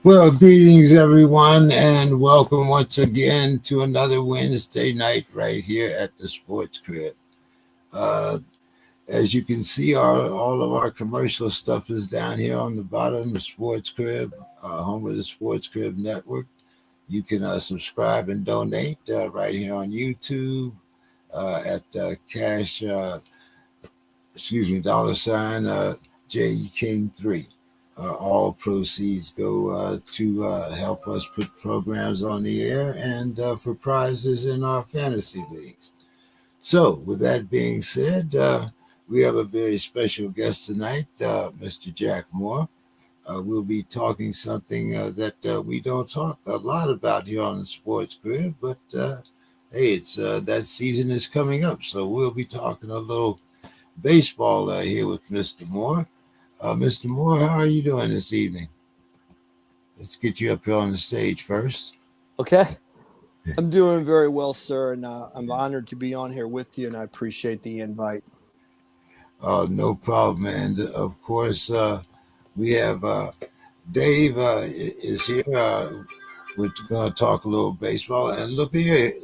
Well, greetings everyone, and welcome once again to another Wednesday night right here at the Sports Krib. Uh, as you can see, all of our commercial stuff is down here on the bottom of Sports Krib, home of the Sports Krib Network. You can subscribe and donate right here on YouTube at cash, $ J King 3. All proceeds go to help us put programs on the air and for prizes in our fantasy leagues. So, with that being said, we have a very special guest tonight, Mr. Jack Moore. We'll be talking something that we don't talk a lot about here on the Sports Grid, but hey, it's that season is coming up, so we'll be talking a little baseball here with Mr. Moore. Mr. Moore, how are you doing this evening? Let's get you up here on the stage first. Okay. I'm doing very well, sir, and I'm honored to be on here with you, and I appreciate the invite. No problem. And of course, we have Dave is here. We're going to talk a little baseball. And look, here's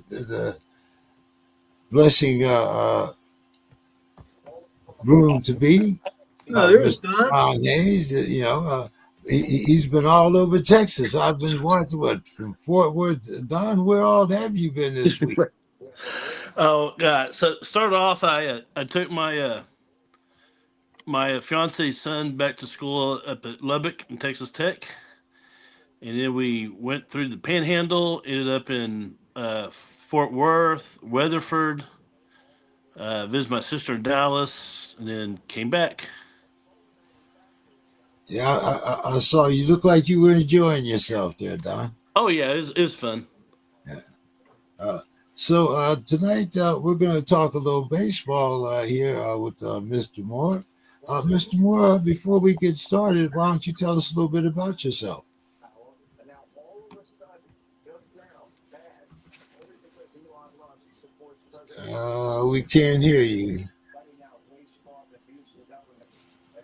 the blessing room to be. There's Mr. Ron Hayes, he's been all over Texas. I've been watching from Fort Worth. Don, where all have you been this week? Oh God! So start off, I took my my fiance's son back to school up at Lubbock in Texas Tech, and then we went through the Panhandle, ended up in Fort Worth, Weatherford, visited my sister in Dallas, and then came back. Yeah, I saw you. Look like you were enjoying yourself there, Don. Oh yeah, it was fun. Yeah. So tonight we're going to talk a little baseball here with Mr. Moore. Mr. Moore, before we get started, why don't you tell us a little bit about yourself? We can't hear you.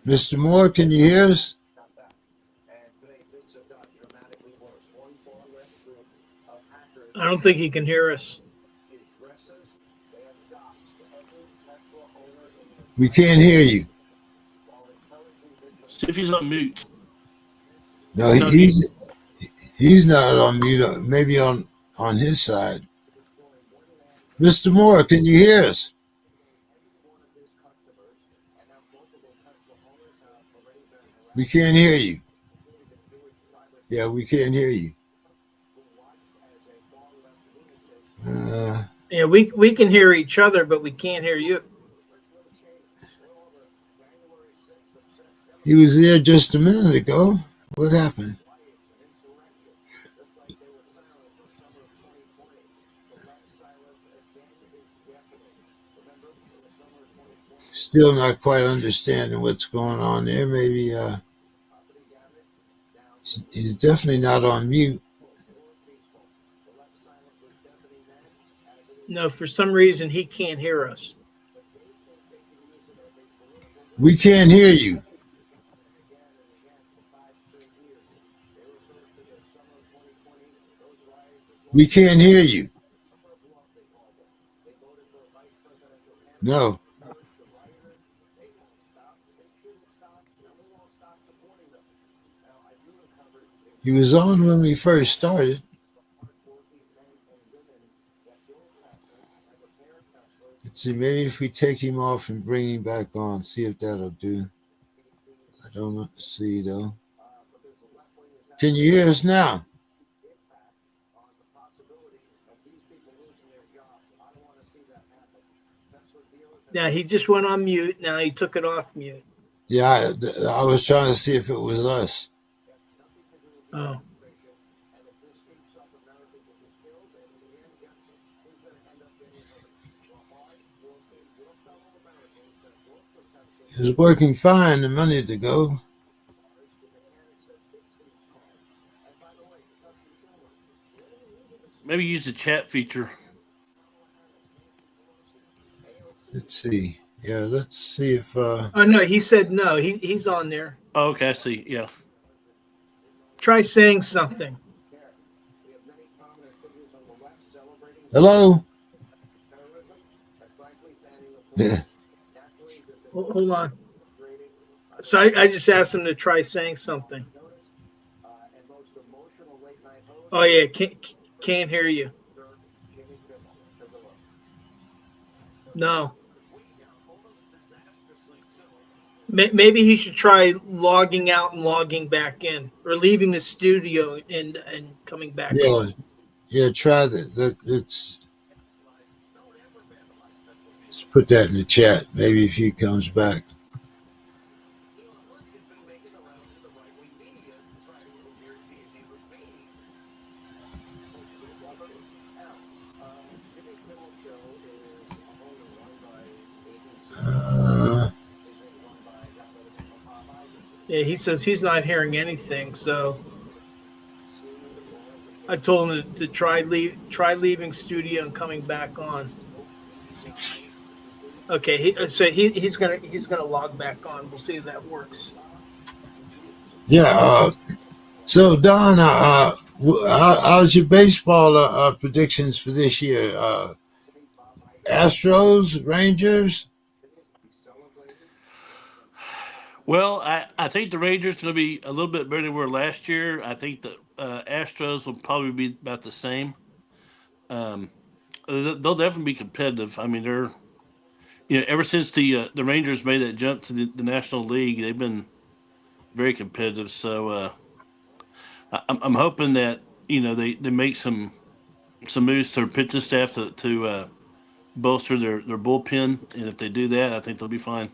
Mr. Moore, can you hear us? I don't think he can hear us. We can't hear you. See if he's on mute. No, he's not on mute. Maybe on his side. Mr. Moore, can you hear us? We can't hear you. Yeah, we can't hear you. Yeah, we can hear each other, but we can't hear you. He was there just a minute ago. What happened? Still not quite understanding what's going on there. Maybe he's definitely not on mute. No, for some reason he can't hear us. We can't hear you. We can't hear you. No. He was on when we first started. Let's see, maybe if we take him off and bring him back on, see if that'll do. I don't see though. Can you hear us now? Yeah, he just went on mute. Now he took it off mute. Yeah, I was trying to see if it was us. Oh. It was working fine a minute ago. Maybe use the chat feature. Let's see. Yeah, let's see if. Oh no, he said no. He's on there. Oh, okay, I see. Yeah. Try saying something. Hello? Yeah. Hold on. So I just asked him to try saying something. Oh yeah, can't hear you. No. Maybe he should try logging out and logging back in, or leaving the studio and coming back Yeah, on. yeah, try that. Let's put that in the chat. Maybe if he comes back. Uh, Yeah, he says he's not hearing anything. So I told him to try leaving studio and coming back on. Okay, he's gonna log back on. We'll see if that works. yeah. So Don, how's your baseball predictions for this year? Astros, Rangers. Well, I think the Rangers going to be a little bit better than we were last year. I think the Astros will probably be about the same. Um, they'll definitely be competitive. I mean, they're ever since the Rangers made that jump to the National League, they've been very competitive. So I'm hoping that they make some moves to their pitching staff to bolster their bullpen, and if they do that, I think they'll be fine.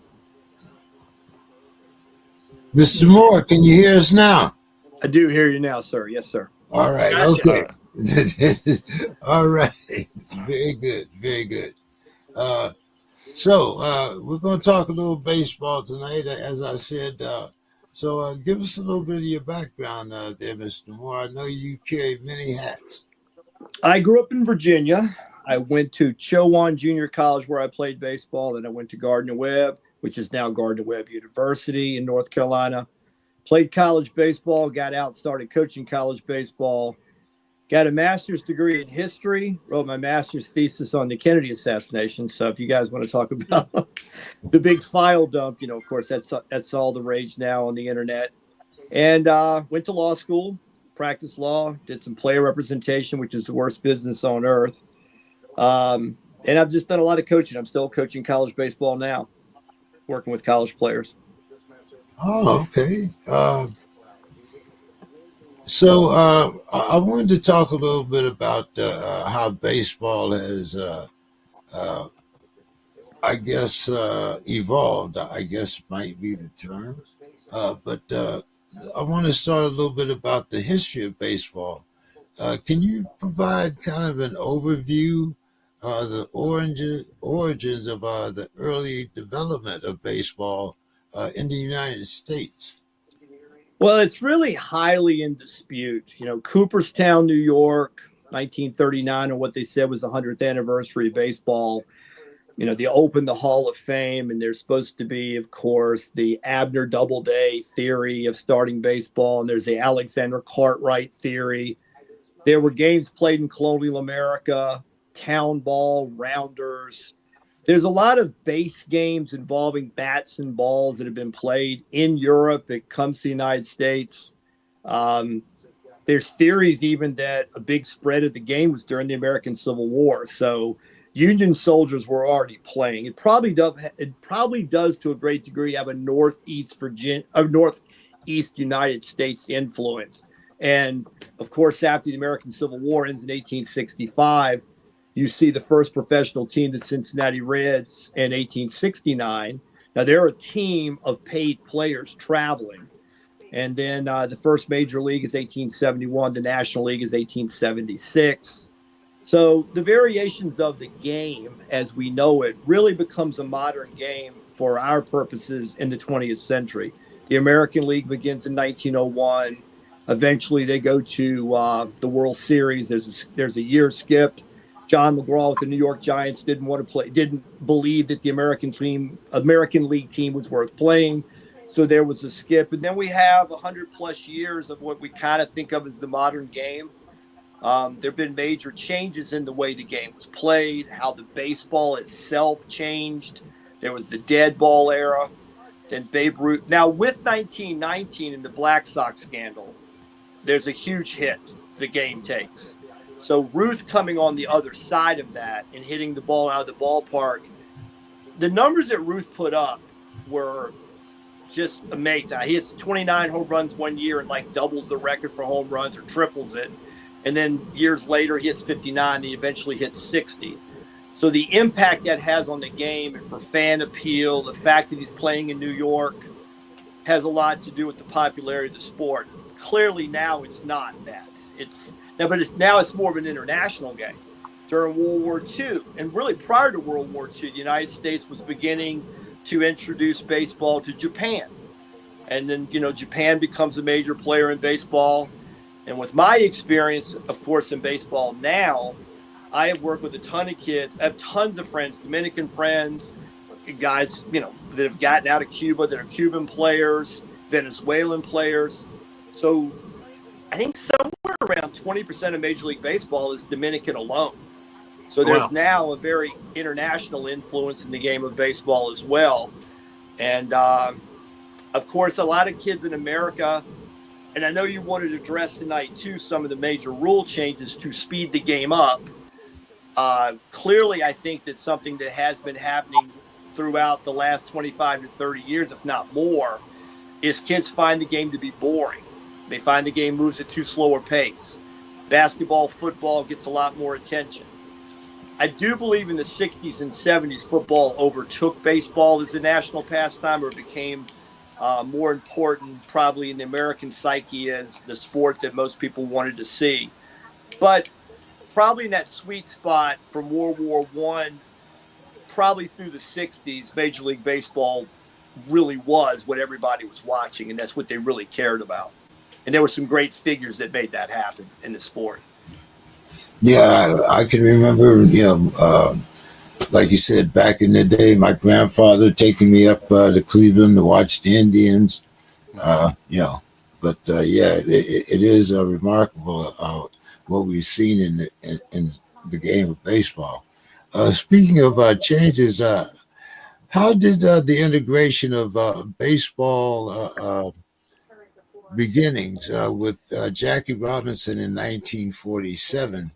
Mr. Moore, can you hear us now? I do hear you now, sir. Yes, sir. All right. Gotcha. Okay. All right. Very good. Very good. So we're going to talk a little baseball tonight, as I said. So give us a little bit of your background there, Mr. Moore. I know you carry many hats. I grew up in Virginia. I went to Chowan Junior College where I played baseball. Then I went to Gardner Webb, which is now Gardner Webb University in North Carolina. Played college baseball, got out, started coaching college baseball. Got a master's degree in history, wrote my master's thesis on the Kennedy assassination. So if you guys want to talk about the big file dump, of course, that's all the rage now on the internet. And went to law school, practiced law, did some player representation, which is the worst business on earth. And I've just done a lot of coaching. I'm still coaching college baseball now, working with college players. Oh, okay. So I wanted to talk a little bit about how baseball has, I guess, evolved. I guess might be the term. But I want to start a little bit about the history of baseball. Can you provide kind of an overview, the origins of the early development of baseball in the United States? Well, it's really highly in dispute. Cooperstown, New York, 1939, and what they said was the 100th anniversary of baseball. They opened the Hall of Fame, and there's supposed to be, of course, the Abner Doubleday theory of starting baseball, and there's the Alexander Cartwright theory. There were games played in colonial America, town ball, rounders. There's a lot of base games involving bats and balls that have been played in Europe. It comes to the United States. There's theories even that a big spread of the game was during the American Civil War. So Union soldiers were already playing. It probably does to a great degree have a northeast United States influence. And of course, after the American Civil War ends in 1865, you see the first professional team, the Cincinnati Reds, in 1869. Now, they're a team of paid players traveling. And then the first major league is 1871. The National League is 1876. So the variations of the game as we know it really becomes a modern game for our purposes in the 20th century. The American League begins in 1901. Eventually, they go to the World Series. There's a year skipped. John McGraw with the New York Giants didn't believe that the American League team was worth playing. So there was a skip. And then we have 100 plus years of what we kind of think of as the modern game. There have been major changes in the way the game was played, how the baseball itself changed. There was the dead ball era, then Babe Ruth. Now, with 1919 and the Black Sox scandal, there's a huge hit the game takes. So Ruth coming on the other side of that and hitting the ball out of the ballpark, the numbers that Ruth put up were just amazing. He hits 29 home runs one year and like doubles the record for home runs or triples it. And then years later, he hits 59 and he eventually hits 60. So the impact that has on the game and for fan appeal, the fact that he's playing in New York has a lot to do with the popularity of the sport. Clearly now it's not that. Now it's more of an international game. During World War II, and really prior to World War II, the United States was beginning to introduce baseball to Japan. And then, Japan becomes a major player in baseball. And with my experience, of course, in baseball now, I have worked with a ton of kids. I have tons of friends, Dominican friends, guys, that have gotten out of Cuba, that are Cuban players, Venezuelan players. So I think somewhere around 20% of Major League Baseball is Dominican alone. So there's now a very international influence in the game of baseball as well. And, of course, a lot of kids in America, and I know you wanted to address tonight, too, some of the major rule changes to speed the game up. Clearly, I think that's something that has been happening throughout the last 25 to 30 years, if not more, is kids find the game to be boring. They find the game moves at too slow a pace. Basketball, football gets a lot more attention. I do believe in the 60s and 70s, football overtook baseball as a national pastime, or became more important probably in the American psyche as the sport that most people wanted to see. But probably in that sweet spot from World War I, probably through the 60s, Major League Baseball really was what everybody was watching, and that's what they really cared about. And there were some great figures that made that happen in the sport. Yeah, I can remember, like you said, back in the day, my grandfather taking me up to Cleveland to watch the Indians, But it is remarkable what we've seen in the game of baseball. Speaking of changes, how did the integration of baseball beginnings with Jackie Robinson in 1947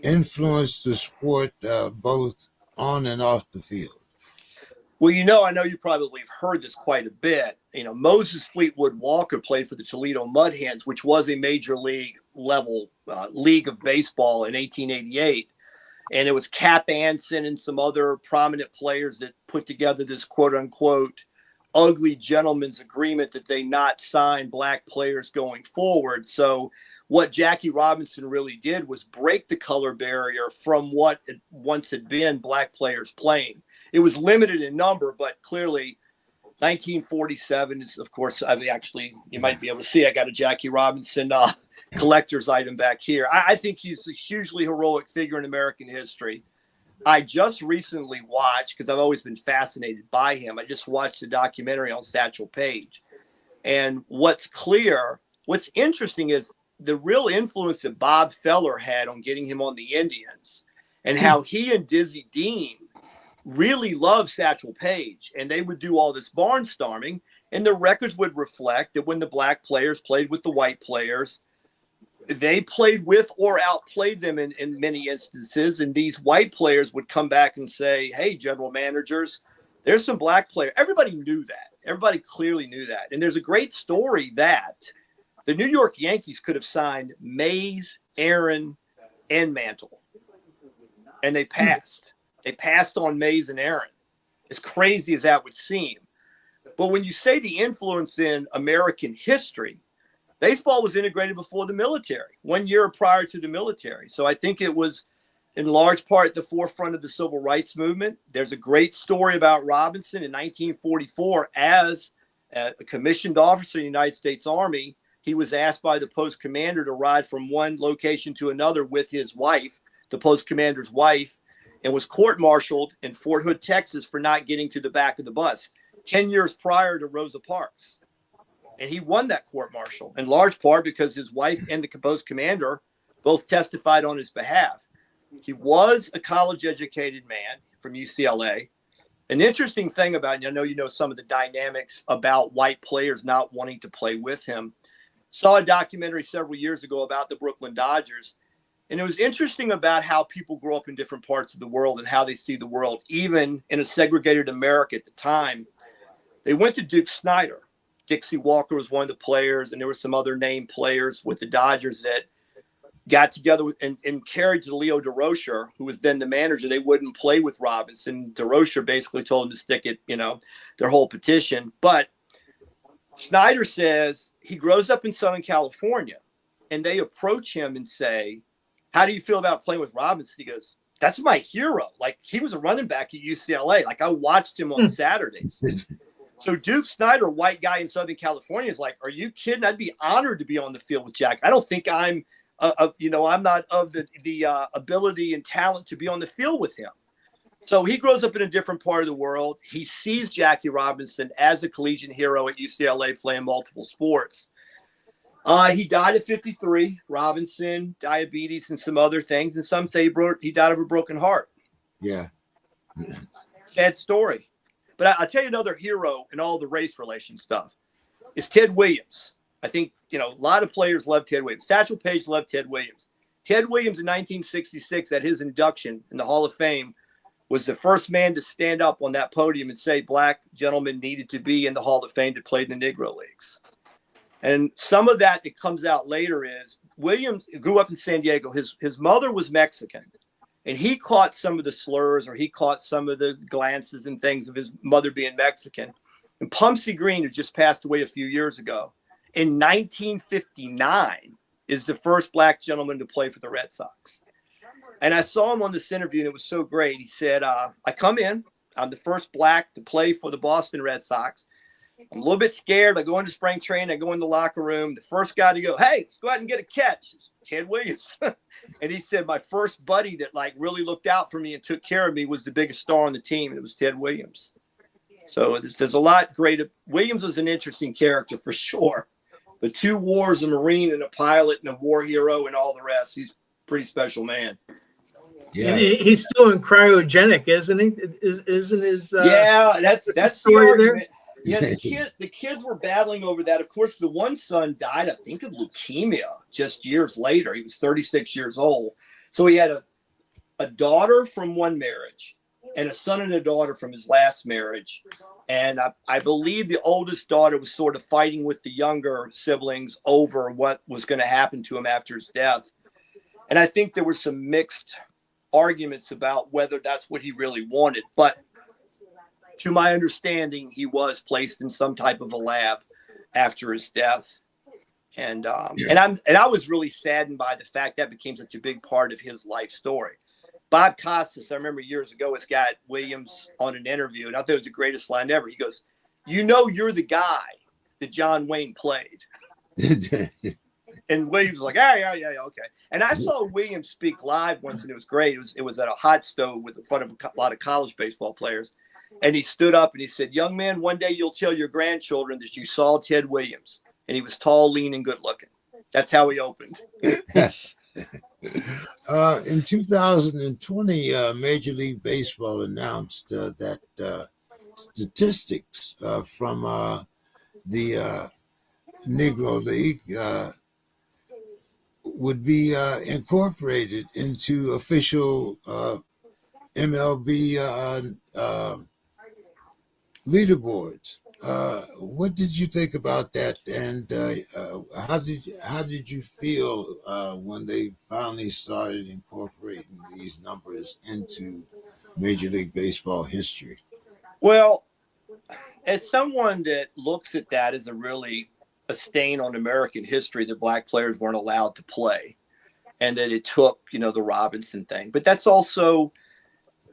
influenced the sport both on and off the field? Well, I know you probably have heard this quite a bit. Moses Fleetwood Walker played for the Toledo Mud Hens, which was a major league level league of baseball in 1888. And it was Cap Anson and some other prominent players that put together this quote unquote ugly gentleman's agreement that they not sign black players going forward. So what Jackie Robinson really did was break the color barrier from what it once had been black players playing. It was limited in number, but clearly 1947 is, of course, you might be able to see, I got a Jackie Robinson collector's item back here. I think he's a hugely heroic figure in American history. I just recently watched, because I've always been fascinated by him, I just watched a documentary on Satchel Paige. And what's interesting is the real influence that Bob Feller had on getting him on the Indians, and how he and Dizzy Dean really loved Satchel Paige. And they would do all this barnstorming, and the records would reflect that when the black players played with the white players, they played with or outplayed them in many instances. And these white players would come back and say, hey, general managers, there's some black players. Everybody knew that. Everybody clearly knew that. And there's a great story that the New York Yankees could have signed Mays, Aaron, and Mantle. And they passed. They passed on Mays and Aaron, as crazy as that would seem. But when you say the influence in American history, baseball was integrated before the military, 1 year prior to the military. So I think it was in large part at the forefront of the civil rights movement. There's a great story about Robinson in 1944 as a commissioned officer in the United States Army. He was asked by the post commander to ride from one location to another with his wife, the post commander's wife, and was court-martialed in Fort Hood, Texas for not getting to the back of the bus 10 years prior to Rosa Parks. And he won that court martial in large part because his wife and the post commander both testified on his behalf. He was a college-educated man from UCLA. An interesting thing about, I know you know some of the dynamics about white players not wanting to play with him. Saw a documentary several years ago about the Brooklyn Dodgers. And it was interesting about how people grow up in different parts of the world and how they see the world, even in a segregated America at the time. They went to Duke Snider. Dixie Walker was one of the players, and there were some other named players with the Dodgers that got together and carried to Leo DeRocher, who was then the manager. They wouldn't play with Robinson. DeRocher basically told him to stick it, their whole petition. But Snyder says he grows up in Southern California, and they approach him and say, how do you feel about playing with Robinson? He goes, that's my hero. Like, he was a running back at UCLA. Like, I watched him on Saturdays. So Duke Snider, white guy in Southern California, is like, are you kidding? I'd be honored to be on the field with Jack. I don't think I'm not of the ability and talent to be on the field with him. So he grows up in a different part of the world. He sees Jackie Robinson as a collegiate hero at UCLA playing multiple sports. He died at 53, Robinson, diabetes, and some other things. And some say he died of a broken heart. Yeah. Sad story. But I'll tell you another hero in all the race relation stuff is Ted Williams. I think, a lot of players love Ted Williams. Satchel Paige loved Ted Williams. Ted Williams in 1966 at his induction in the Hall of Fame was the first man to stand up on that podium and say black gentlemen needed to be in the Hall of Fame that played in the Negro Leagues. And some of that comes out later is Williams grew up in San Diego. His mother was Mexican. And he caught some of the slurs or he caught some of the glances and things of his mother being Mexican. And Pumpsy Green, who just passed away a few years ago, in 1959 is the first black gentleman to play for the Red Sox. And I saw him on this interview, and it was so great. He said, I come in. I'm the first black to play for the Boston Red Sox. I'm a little bit scared. I go into spring training. I go in the locker room. The first guy to go, hey, let's go out and get a catch is Ted Williams. And he said, my first buddy that really looked out for me and took care of me was the biggest star on the team, and it was Ted Williams. So there's a lot great. Williams was an interesting character for sure. But 2 wars, a Marine and a pilot and a war hero and all the rest. He's a pretty special man. Yeah. And he's still in cryogenic, isn't he? Isn't his that's the story argument. there? Yeah, the kids were battling over that. Of course, the one son died, I think, of leukemia just years later. He was 36 years old. So he had a daughter from one marriage and a son and a daughter from his last marriage. And I believe the oldest daughter was sort of fighting with the younger siblings over what was going to happen to him after his death. And I think there were some mixed arguments about whether that's what he really wanted. But to my understanding, he was placed in some type of a lab after his death. And I was really saddened by the fact that became such a big part of his life story. Bob Costas, I remember years ago, has got Williams on an interview, and I thought it was the greatest line ever. He goes, you're the guy that John Wayne played. And Williams was like, yeah, okay. And I saw Williams speak live once, and it was great. It was at a hot stove with in front of a lot of college baseball players. And he stood up and he said, young man, one day you'll tell your grandchildren that you saw Ted Williams. And he was tall, lean, and good looking. That's how he opened. In 2020, Major League Baseball announced that statistics from the Negro League would be incorporated into official MLB leaderboards. What did you think about that, and how did you feel when they finally started incorporating these numbers into Major League Baseball history? Well, as someone that looks at that as a stain on American history that black players weren't allowed to play, and that it took, the Robinson thing, but that's also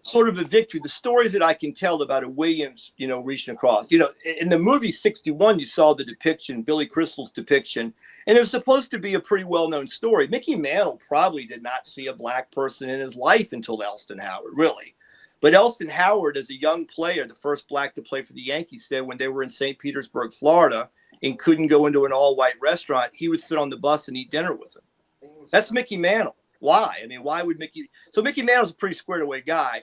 sort of a victory. The stories that I can tell about a Williams, reaching across, in the movie 61, you saw the depiction, Billy Crystal's depiction, and it was supposed to be a pretty well-known story. Mickey Mantle probably did not see a black person in his life until Elston Howard, really. But Elston Howard, as a young player, the first black to play for the Yankees, said when they were in St. Petersburg, Florida, and couldn't go into an all-white restaurant, he would sit on the bus and eat dinner with him. That's Mickey Mantle. Why? I mean, why would Mickey? So Mickey Mantle's a pretty squared away guy.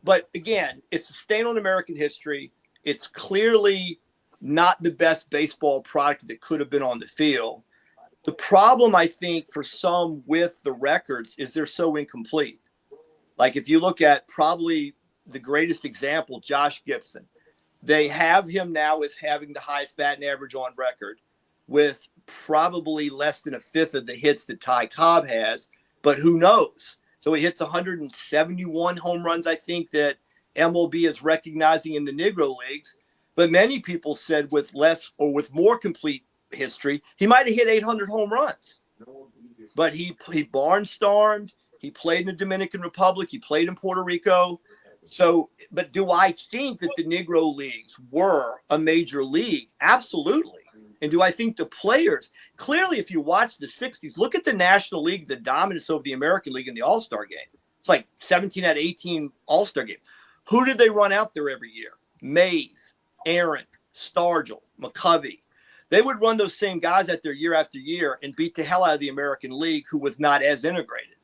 But again, it's a stain on American history. It's clearly not the best baseball product that could have been on the field. The problem, I think, for some with the records is they're so incomplete. Like if you look at probably the greatest example, Josh Gibson, they have him now as having the highest batting average on record with probably less than a fifth of the hits that Ty Cobb has, but who knows? So he hits 171 home runs, I think, that MLB is recognizing in the Negro Leagues. But many people said with less or with more complete history, he might have hit 800 home runs. But he barnstormed. He played in the Dominican Republic. He played in Puerto Rico. So, but do I think that the Negro Leagues were a major league? Absolutely. And do I think the players, clearly, if you watch the 60s, look at the National League, the dominance over the American League in the All-Star game. It's like 17 out of 18 All-Star game. Who did they run out there every year? Mays, Aaron, Stargell, McCovey. They would run those same guys out there year after year and beat the hell out of the American League, who was not as integrated.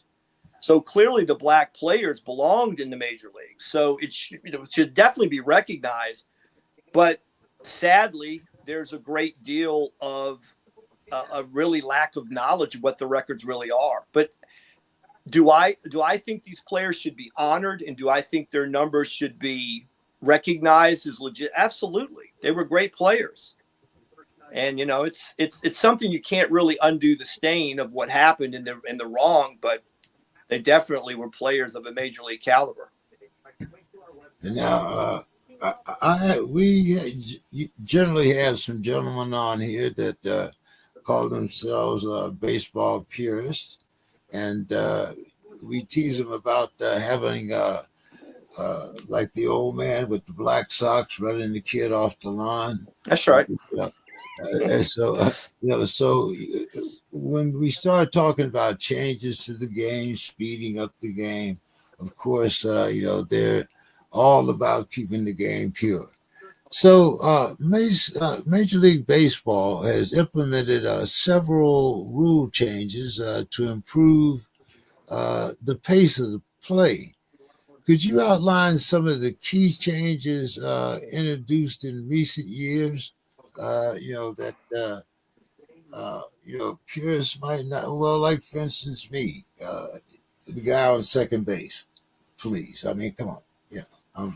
So clearly the black players belonged in the major leagues. So it should definitely be recognized. But sadly, there's a great deal of a really lack of knowledge of what the records really are. But do I think these players should be honored, and do I think their numbers should be recognized as legit? Absolutely. They were great players. And, you know, it's something you can't really undo the stain of what happened in the wrong, but they definitely were players of a major league caliber. Now, we generally have some gentlemen on here that call themselves baseball purists, and we tease them about having like the old man with the black socks running the kid off the lawn. That's right. So when we start talking about changes to the game, speeding up the game, of course, they're all about keeping the game pure. So Major League Baseball has implemented several rule changes to improve the pace of the play. Could you outline some of the key changes introduced in recent years? Purists might not. Well, like for instance, me, the guy on second base. Please, I mean, come on, yeah. No,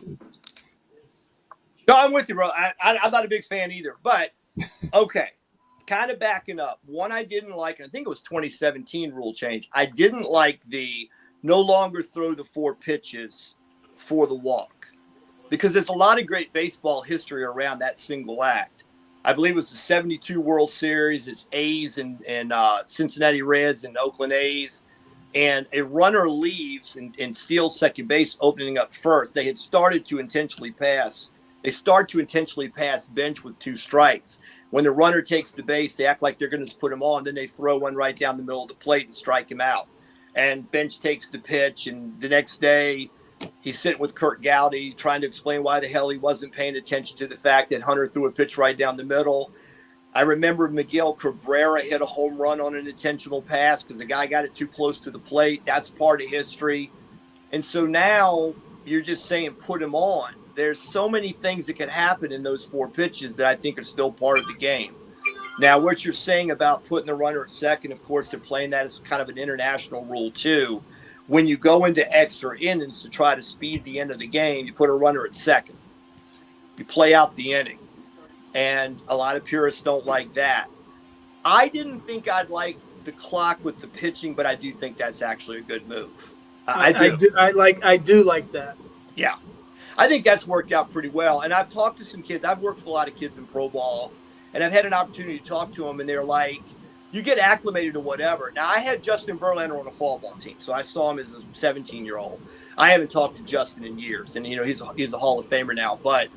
I'm with you, bro. I'm not a big fan either, but okay. Kind of backing up. One I didn't like, I think it was 2017 rule change. I didn't like the no longer throw the 4 pitches for the walk, because there's a lot of great baseball history around that single act. I believe it was the 72 World Series. It's A's and Cincinnati Reds and Oakland A's. And a runner leaves and steals second base, opening up first. They had started to intentionally pass. They start to intentionally pass bench with 2 strikes. When the runner takes the base, they act like they're going to put him on. Then they throw one right down the middle of the plate and strike him out. And bench takes the pitch. And the next day, he's sitting with Kurt Gowdy trying to explain why the hell he wasn't paying attention to the fact that Hunter threw a pitch right down the middle. I remember Miguel Cabrera hit a home run on an intentional pass because the guy got it too close to the plate. That's part of history. And so now you're just saying put him on. There's so many things that could happen in those 4 pitches that I think are still part of the game. Now, what you're saying about putting the runner at second, of course, they're playing that as kind of an international rule too. When you go into extra innings to try to speed the end of the game, you put a runner at second. You play out the inning. And a lot of purists don't like that. I didn't think I'd like the clock with the pitching, but I do think that's actually a good move. I do like that. Yeah. I think that's worked out pretty well. And I've talked to some kids. I've worked with a lot of kids in pro ball, and I've had an opportunity to talk to them, and they're like, you get acclimated to whatever. Now, I had Justin Verlander on a fall ball team, so I saw him as a 17-year-old. I haven't talked to Justin in years, and, he's a Hall of Famer now. But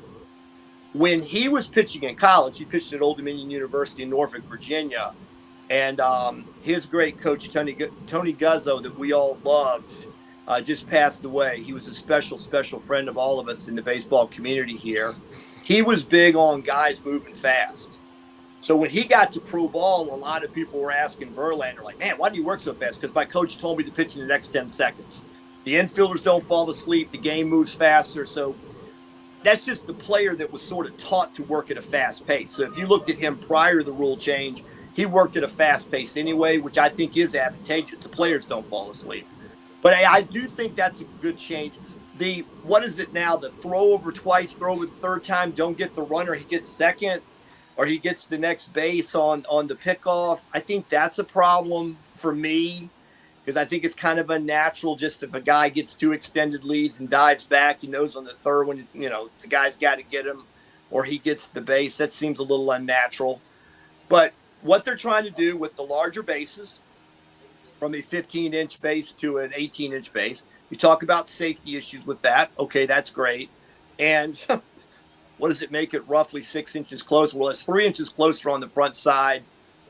when he was pitching in college, he pitched at Old Dominion University in Norfolk, Virginia, and his great coach, Tony Guzzo, that we all loved, just passed away. He was a special, special friend of all of us in the baseball community here. He was big on guys moving fast. So when he got to pro ball, a lot of people were asking Verlander, like, man, why do you work so fast? Because my coach told me to pitch in the next 10 seconds. The infielders don't fall asleep. The game moves faster. So that's just the player that was sort of taught to work at a fast pace. So if you looked at him prior to the rule change, he worked at a fast pace anyway, which I think is advantageous. The players don't fall asleep. But I do think that's a good change. What is it now? The throw over twice, throw over the third time, don't get the runner, he gets second, or he gets the next base on the pickoff. I think that's a problem for me, because I think it's kind of unnatural. Just if a guy gets two extended leads and dives back, he knows on the third one, the guy's got to get him, or he gets the base. That seems a little unnatural. But what they're trying to do with the larger bases, from a 15-inch base to an 18-inch base, you talk about safety issues with that. Okay, that's great. And what does it make it roughly 6 inches closer? Well, it's 3 inches closer on the front side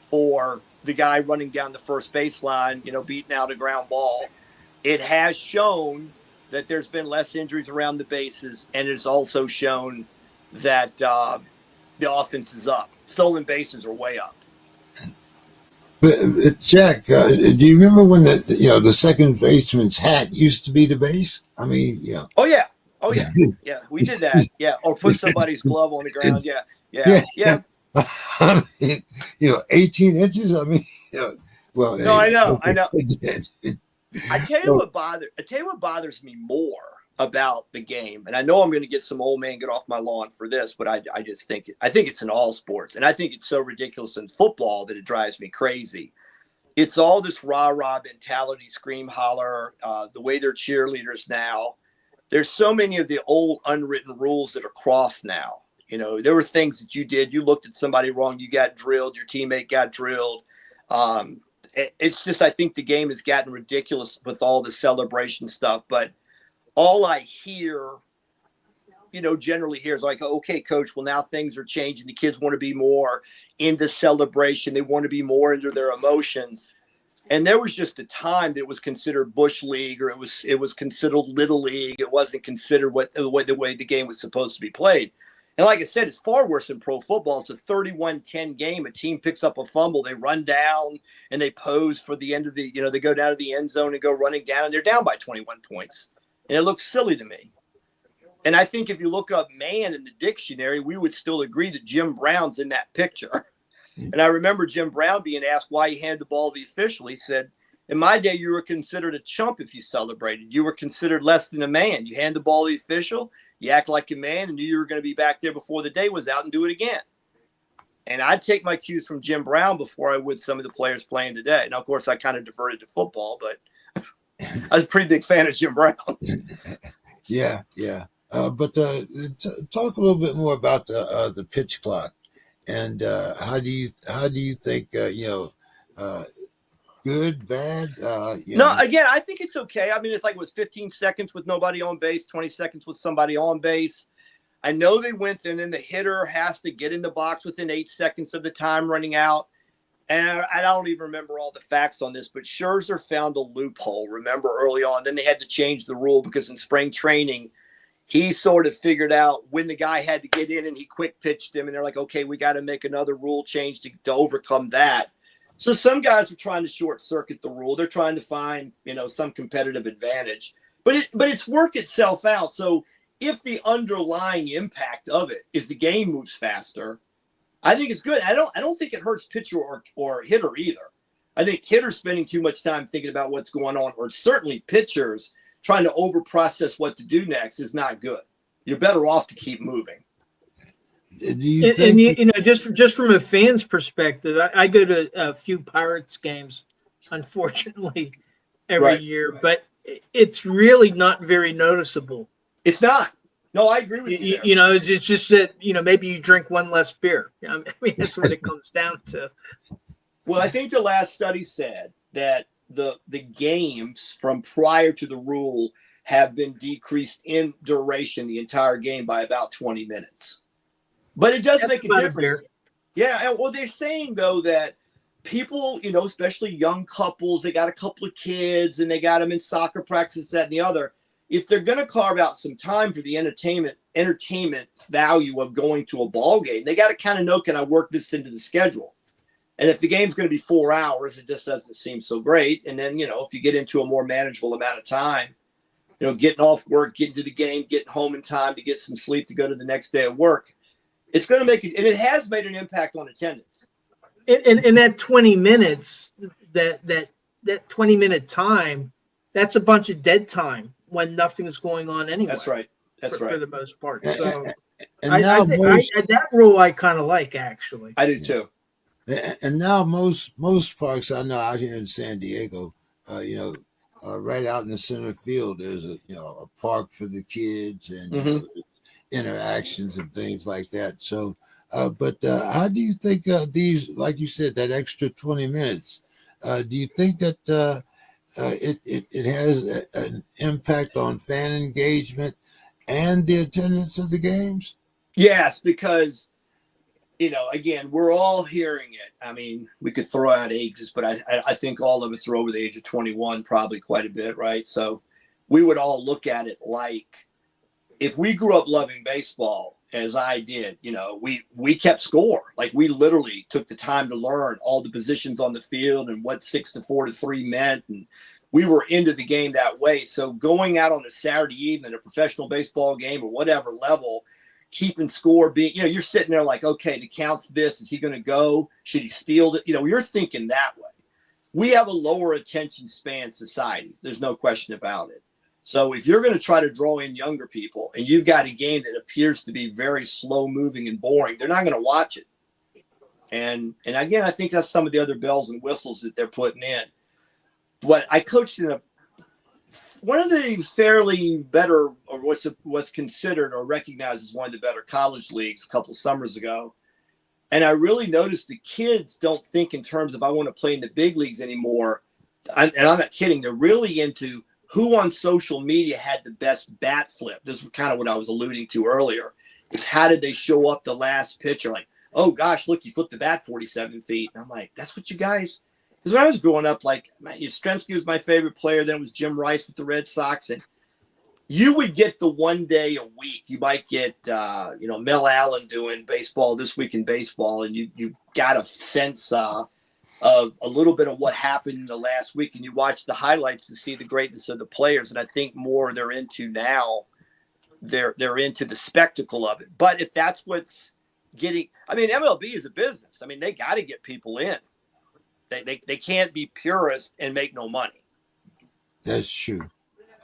for the guy running down the first baseline, beating out a ground ball. It has shown that there's been less injuries around the bases, and it's also shown that the offense is up. Stolen bases are way up. But Jack, do you remember when the second baseman's hat used to be the base? I mean, yeah. Oh yeah, yeah. We did that. Yeah, or put somebody's glove on the ground. Yeah. I mean, 18 inches. I mean, well. No, I know. I tell you what bothers me more about the game, and I know I'm going to get some old man get off my lawn for this, but I just think it's in all sports, and I think it's so ridiculous in football that it drives me crazy. It's all this rah-rah mentality, scream, holler, the way they're cheerleaders now. There's so many of the old unwritten rules that are crossed now. There were things that you did. You looked at somebody wrong, you got drilled, your teammate got drilled. It's just, I think the game has gotten ridiculous with all the celebration stuff, but all I hear, generally here is like, okay, coach, well, now things are changing. The kids want to be more into celebration. They want to be more into their emotions. And there was just a time that it was considered Bush League, or it was considered Little League. It wasn't considered the way the game was supposed to be played. And like I said, it's far worse than pro football. It's a 31-10 game. A team picks up a fumble. They run down and they pose for the end of they go down to the end zone and go running down, and they're down by 21 points. And it looks silly to me. And I think if you look up man in the dictionary, we would still agree that Jim Brown's in that picture. And I remember Jim Brown being asked why he handed the ball to the official. He said, in my day, you were considered a chump if you celebrated. You were considered less than a man. You hand the ball to the official, you act like a man, and knew you were going to be back there before the day was out and do it again. And I'd take my cues from Jim Brown before I would some of the players playing today. Now, of course, I kind of diverted to football, but I was a pretty big fan of Jim Brown. Yeah. But talk a little bit more about the pitch clock, and how do you think good, bad? No, again, I think it's okay. I mean, it's like it was 15 seconds with nobody on base, 20 seconds with somebody on base. I know they went, and then the hitter has to get in the box within 8 seconds of the time running out. And I don't even remember all the facts on this, but Scherzer found a loophole, remember, early on. Then they had to change the rule because in spring training, he sort of figured out when the guy had to get in, and he quick pitched him. And they're like, okay, we got to make another rule change to overcome that. So some guys are trying to short circuit the rule. They're trying to find, some competitive advantage. But it's worked itself out. So if the underlying impact of it is the game moves faster, I think it's good. I don't think it hurts pitcher or hitter either. I think hitters spending too much time thinking about what's going on, or certainly pitchers trying to over-process what to do next, is not good. You're better off to keep moving. Just from a fan's perspective, I go to a few Pirates games, unfortunately, every year, but it's really not very noticeable. It's not. No, I agree with you. It's just that, maybe you drink one less beer. I mean, that's what it comes down to. Well, I think the last study said that the games from prior to the rule have been decreased in duration the entire game by about 20 minutes. But it does make a difference. Yeah. Well, they're saying, though, that people, especially young couples, they got a couple of kids and they got them in soccer practice, that and the other. if they're going to carve out some time for the entertainment value of going to a ball game, they got to kind of know, can I work this into the schedule? And if the game's going to be 4 hours, it just doesn't seem so great. And then, if you get into a more manageable amount of time, getting off work, getting to the game, getting home in time to get some sleep to go to the next day of work, it's going to make it, and it has made an impact on attendance. In that 20 minutes, that 20-minute time, that's a bunch of dead time when nothing's going on anyway. That's right. For the most part. So and that rule I kind of like, actually. I do too. And now most parks I know out here in San Diego, right out in the center field, there's a park for the kids and interactions and things like that. So, but how do you think these, like you said, that extra 20 minutes? Do you think that it has an impact on fan engagement and the attendance of the games? Yes, because again, we're all hearing it. I mean, we could throw out ages, but I think all of us are over the age of 21, probably quite a bit, right? So we would all look at it like, if we grew up loving baseball, as I did, we kept score. Like, we literally took the time to learn all the positions on the field and what 6 to 4 to 3 meant. And we were into the game that way. So going out on a Saturday evening, a professional baseball game or whatever level, keeping score, being, you're sitting there like, okay, the count's this. Is he going to go? Should he steal it? You're thinking that way. We have a lower attention span society. There's no question about it. So if you're going to try to draw in younger people and you've got a game that appears to be very slow moving and boring, they're not going to watch it. And again, I think that's some of the other bells and whistles that they're putting in. But I coached in one of the fairly better, or what's considered or recognized as one of the better college leagues a couple of summers ago. And I really noticed the kids don't think in terms of, I want to play in the big leagues anymore. And I'm not kidding. They're really into who on social media had the best bat flip. This is kind of what I was alluding to earlier. Is how did they show up the last pitch? Like, oh gosh, look, you flipped the bat 47 feet. And I'm like, that's what you guys. Because when I was growing up, like, Yastrzemski was my favorite player. Then it was Jim Rice with the Red Sox. And you would get the one day a week. You might get, Mel Allen doing baseball this week in baseball. And you got a sense of a little bit of what happened in the last week. And you watch the highlights to see the greatness of the players. And I think more they're into now, they're into the spectacle of it. But if that's what's getting, MLB is a business. They got to get people in. They can't be purists and make no money. That's true.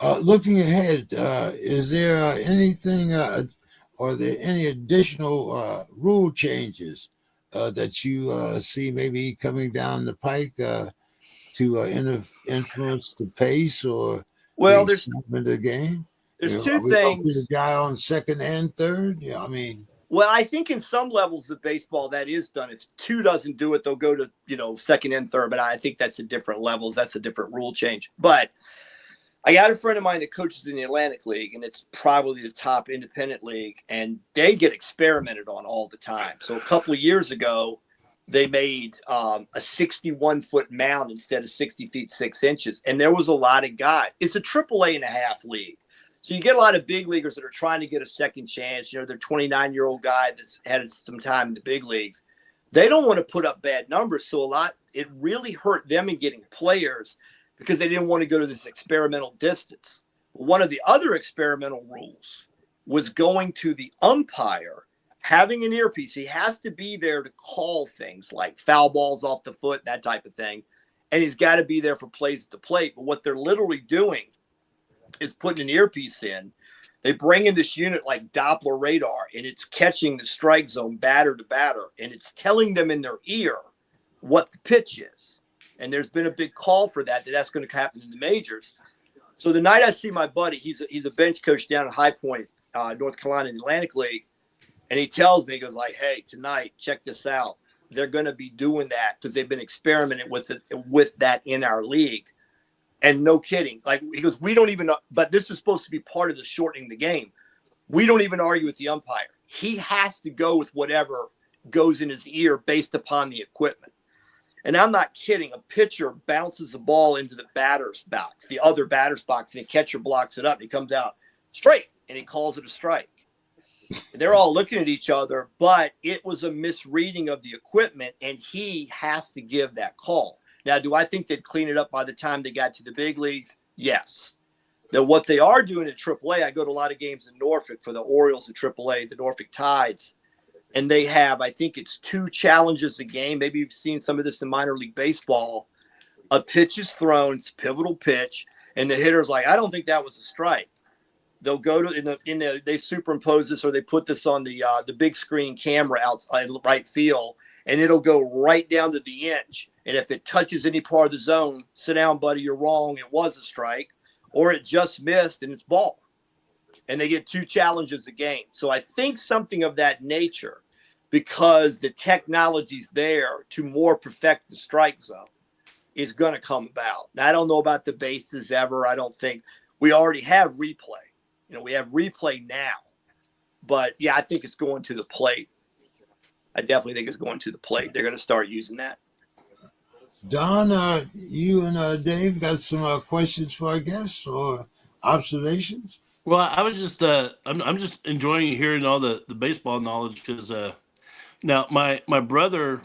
Looking ahead, is there anything, are there any additional rule changes that you see maybe coming down the pike to influence the pace or the excitement of the game? There's two things. The guy on second and third? Yeah, Well, I think in some levels of baseball that is done. If 2 doesn't do it, they'll go to, second and third. But I think that's a different levels. That's a different rule change. But I got a friend of mine that coaches in the Atlantic League, and it's probably the top independent league, and they get experimented on all the time. So a couple of years ago, they made a 61-foot mound instead of 60 feet 6 inches, and there was a lot of guys. It's a AAA&a-half league. So you get a lot of big leaguers that are trying to get a second chance. They're 29-year-old guy that's had some time in the big leagues. They don't want to put up bad numbers. So it really hurt them in getting players because they didn't want to go to this experimental distance. One of the other experimental rules was going to the umpire, having an earpiece. He has to be there to call things like foul balls off the foot, that type of thing. And he's got to be there for plays at the plate. But what they're literally doing is putting an earpiece in. They bring in this unit like Doppler radar, and it's catching the strike zone batter to batter, and it's telling them in their ear what the pitch is. And there's been a big call for that's going to happen in the majors. So the night I see my buddy, he's a bench coach down at High Point, North Carolina in the Atlantic League, and he tells me, he goes like, hey, tonight, check this out. They're going to be doing that because they've been experimenting with that in our league. And no kidding. Like, he goes, we don't even, but this is supposed to be part of the shortening the game. We don't even argue with the umpire. He has to go with whatever goes in his ear based upon the equipment. And I'm not kidding. A pitcher bounces the ball into the batter's box, the other batter's box, and the catcher blocks it up. And he comes out straight, and he calls it a strike. And they're all looking at each other, but it was a misreading of the equipment, and he has to give that call. Now, do I think they'd clean it up by the time they got to the big leagues? Yes. Now, what they are doing at AAA, I go to a lot of games in Norfolk for the Orioles at AAA, the Norfolk Tides, and they have, I think it's 2 challenges a game. Maybe you've seen some of this in minor league baseball. A pitch is thrown, it's a pivotal pitch, and the hitter's like, I don't think that was a strike. They'll go to they superimpose this, or they put this on the big screen camera outside right field, and it'll go right down to the inch. And if it touches any part of the zone, sit down, buddy, you're wrong. It was a strike, or it just missed and it's ball. And they get 2 challenges a game. So I think something of that nature, because the technology's there to more perfect the strike zone, is going to come about. Now, I don't know about the bases ever. I don't think we already have replay. We have replay now. But, yeah, I think it's going to the plate. I definitely think it's going to the plate. They're going to start using that. Don, you and Dave got some questions for our guests or observations? Well, I was just I'm just enjoying hearing all the baseball knowledge because now my brother,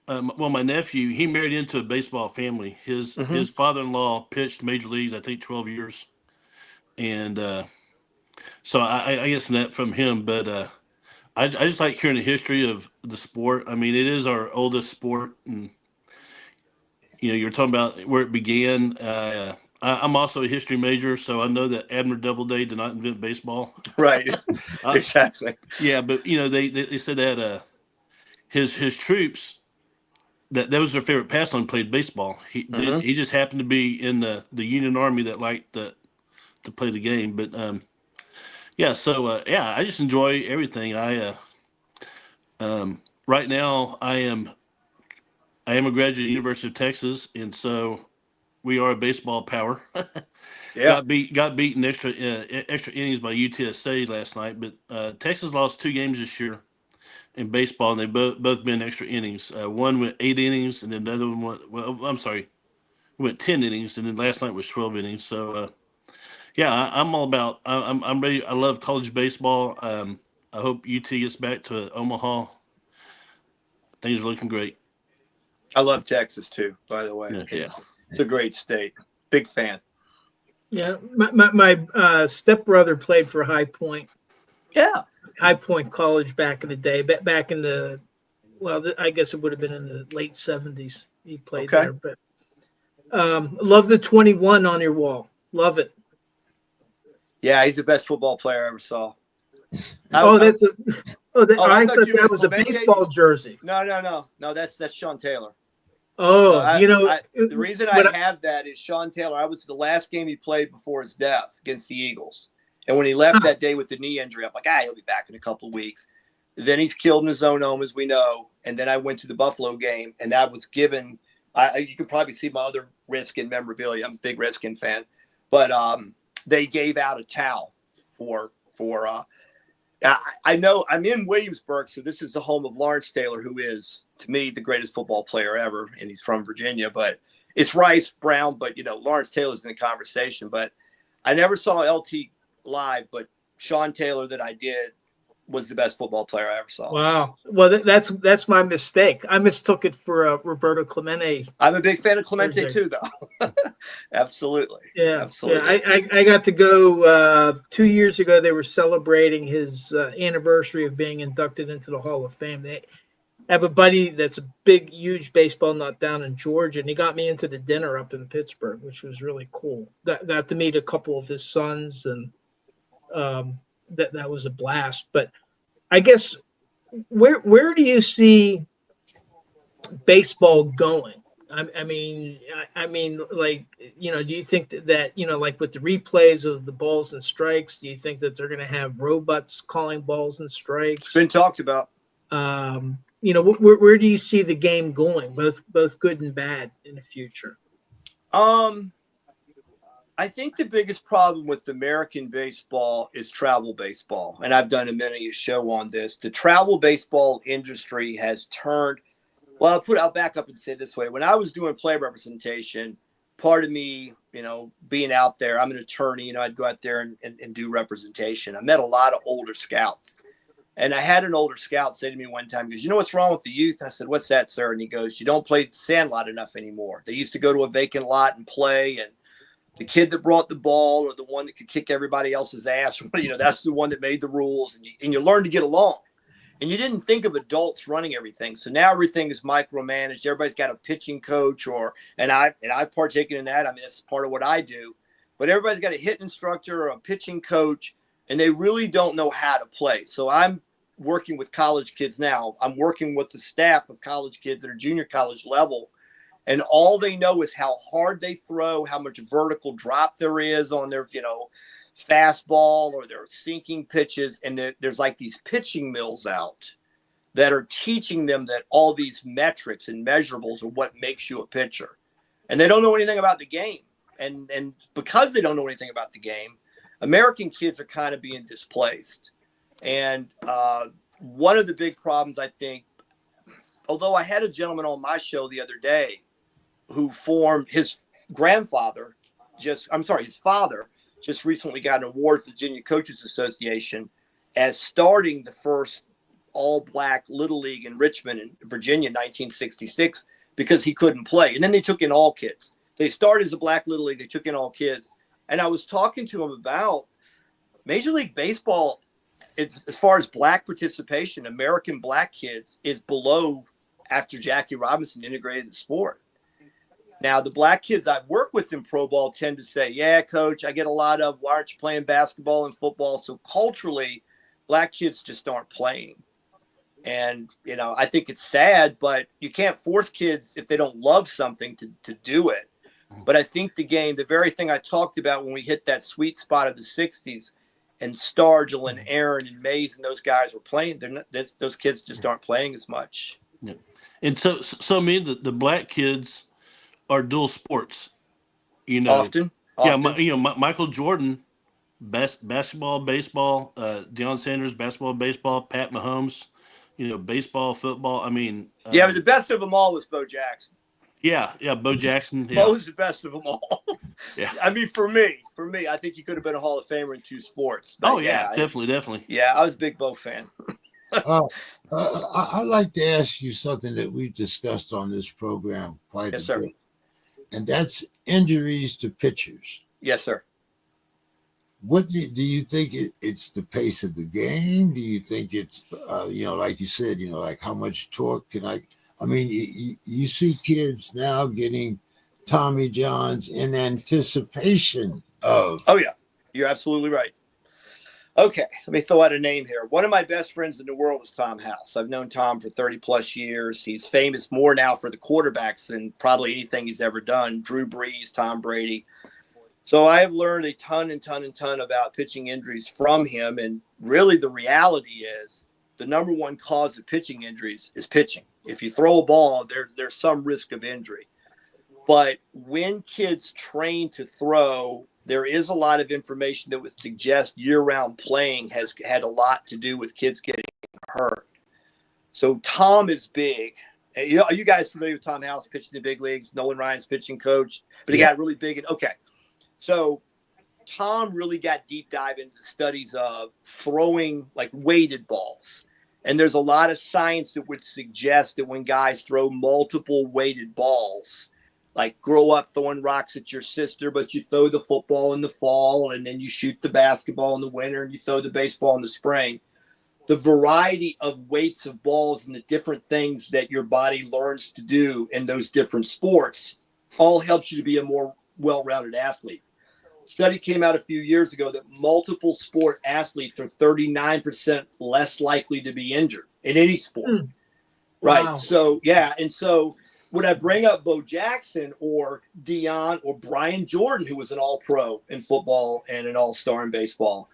my nephew, he married into a baseball family. His father-in-law pitched major leagues, I think 12 years, and so I guess that from him. But I just like hearing the history of the sport. I mean, it is our oldest sport, and you're talking about where it began. I'm also a history major, so I know that Abner Doubleday did not invent baseball. Right. Exactly. Yeah, but they said that his troops that was their favorite pastime, played baseball. He just happened to be in the Union Army that liked to play the game. But I just enjoy everything. Right now I am a graduate of the University of Texas, and so we are a baseball power. Yeah. Got beaten extra innings by UTSA last night, but Texas lost 2 games this year in baseball, and they both been extra innings. One went 8 innings, and then the other one went 10 innings, and then last night was 12 innings. So I'm all about. I'm ready. I love college baseball. I hope UT gets back to Omaha. Things are looking great. I love Texas too, by the way. Yeah. It's a great state. Big fan. Yeah, my stepbrother played for High Point. Yeah. High Point College back in the day. Back in the, I guess it would have been in the late 70s. He played there. But love the 21 on your wall. Love it. Yeah, he's the best football player I ever saw. I thought that was a baseball jersey. No. That's Sean Taylor. Oh, the reason I have that is Sean Taylor. I was the last game he played before his death against the Eagles. And when he left that day with the knee injury, I'm like, he'll be back in a couple of weeks. Then he's killed in his own home, as we know. And then I went to the Buffalo game, and that was given. You could probably see my other Redskin memorabilia. I'm a big Redskin fan. But they gave out a towel for I know I'm in Williamsburg, so this is the home of Lawrence Taylor, who is, to me, the greatest football player ever, and he's from Virginia. But it's Rice, Brown, but, Lawrence Taylor's in the conversation. But I never saw LT live, but Sean Taylor that I did was the best football player I ever saw. Wow. Well, that's my mistake. I mistook it for Roberto Clemente. I'm a big fan of Clemente too, though. Absolutely. Yeah. Absolutely. Yeah, I got to go 2 years ago. They were celebrating his anniversary of being inducted into the Hall of Fame. They have a buddy that's a big, huge baseball nut down in Georgia, and he got me into the dinner up in Pittsburgh, which was really cool. Got to meet a couple of his sons, and that was a blast. But I guess where do you see baseball going? I mean, like, do you think that like with the replays of the balls and strikes, do you think that they're going to have robots calling balls and strikes? It's been talked about. Where do you see the game going, both good and bad in the future? I think the biggest problem with American baseball is travel baseball. And I've done a show on this. The travel baseball industry has turned Well, I'll back up and say it this way. When I was doing play representation, part of me, being out there, I'm an attorney, I'd go out there and do representation. I met a lot of older scouts. And I had an older scout say to me one time, he goes, "You know what's wrong with the youth?" And I said, "What's that, sir?" And he goes, "You don't play sandlot enough anymore. They used to go to a vacant lot and play, and the kid that brought the ball or the one that could kick everybody else's ass, that's the one that made the rules, and you learn to get along. And you didn't think of adults running everything. So now everything is micromanaged. Everybody's got a pitching coach and I've partaken in that. I mean, that's part of what I do. But everybody's got a hit instructor or a pitching coach, and they really don't know how to play. So I'm working with college kids now. I'm working with the staff of college kids that are junior college level. And all they know is how hard they throw, how much vertical drop there is on their, fastball or their sinking pitches. And there's like these pitching mills out that are teaching them that all these metrics and measurables are what makes you a pitcher. And they don't know anything about the game. And because they don't know anything about the game, American kids are kind of being displaced. And one of the big problems, I think, although I had a gentleman on my show the other day who formed his father just recently got an award for the Virginia Coaches Association as starting the first all-black Little League in Richmond in Virginia in 1966 because he couldn't play. And then they took in all kids. They started as a black Little League. They took in all kids. And I was talking to him about Major League Baseball, as far as black participation, American black kids is below after Jackie Robinson integrated the sport. Now, the black kids I work with in pro ball tend to say, "Yeah, coach, I get a lot of, why aren't you playing basketball and football?" So culturally, black kids just aren't playing. And, I think it's sad, but you can't force kids if they don't love something to do it. But I think the very thing I talked about when we hit that sweet spot of the 60s and Stargell and Aaron and Mays and those guys were playing, those kids just aren't playing as much. Yeah. And so I mean, the black kids are dual sports, Often. Yeah, Michael Jordan, basketball, baseball. Deion Sanders, basketball, baseball. Pat Mahomes, baseball, football. I mean, but the best of them all was Bo Jackson. Yeah, Bo Jackson. Yeah. Bo was the best of them all. Yeah. I mean, for me, I think he could have been a Hall of Famer in two sports. But definitely. Yeah, I was a big Bo fan. I'd like to ask you something that we've discussed on this program quite a bit, and that's injuries to pitchers. Yes, sir. What do you think it's the pace of the game? Do you think it's, like you said, like how much torque can I mean, you see kids now getting Tommy Johns in anticipation of. Oh, yeah. You're absolutely right. Okay, let me throw out a name here. One of my best friends in the world is Tom House. I've known Tom for 30 plus years. He's famous more now for the quarterbacks than probably anything he's ever done. Drew Brees, Tom Brady. So I have learned a ton about pitching injuries from him. And really the reality is the number one cause of pitching injuries is pitching. If you throw a ball, there's some risk of injury. But when kids train to throw, there is a lot of information that would suggest year-round playing has had a lot to do with kids getting hurt. So Tom is big. Are you guys familiar with Tom House pitching the big leagues? Nolan Ryan's pitching coach, but he got really big. Okay. So Tom really got deep dive into the studies of throwing like weighted balls. And there's a lot of science that would suggest that when guys throw multiple weighted balls, like grow up throwing rocks at your sister, but you throw the football in the fall and then you shoot the basketball in the winter and you throw the baseball in the spring. The variety of weights of balls and the different things that your body learns to do in those different sports all helps you to be a more well-rounded athlete. Study came out a few years ago that multiple sport athletes are 39% less likely to be injured in any sport. Right. Wow. So, yeah. And so would I bring up Bo Jackson or Deion or Brian Jordan, who was an all-pro in football and an all-star in baseball?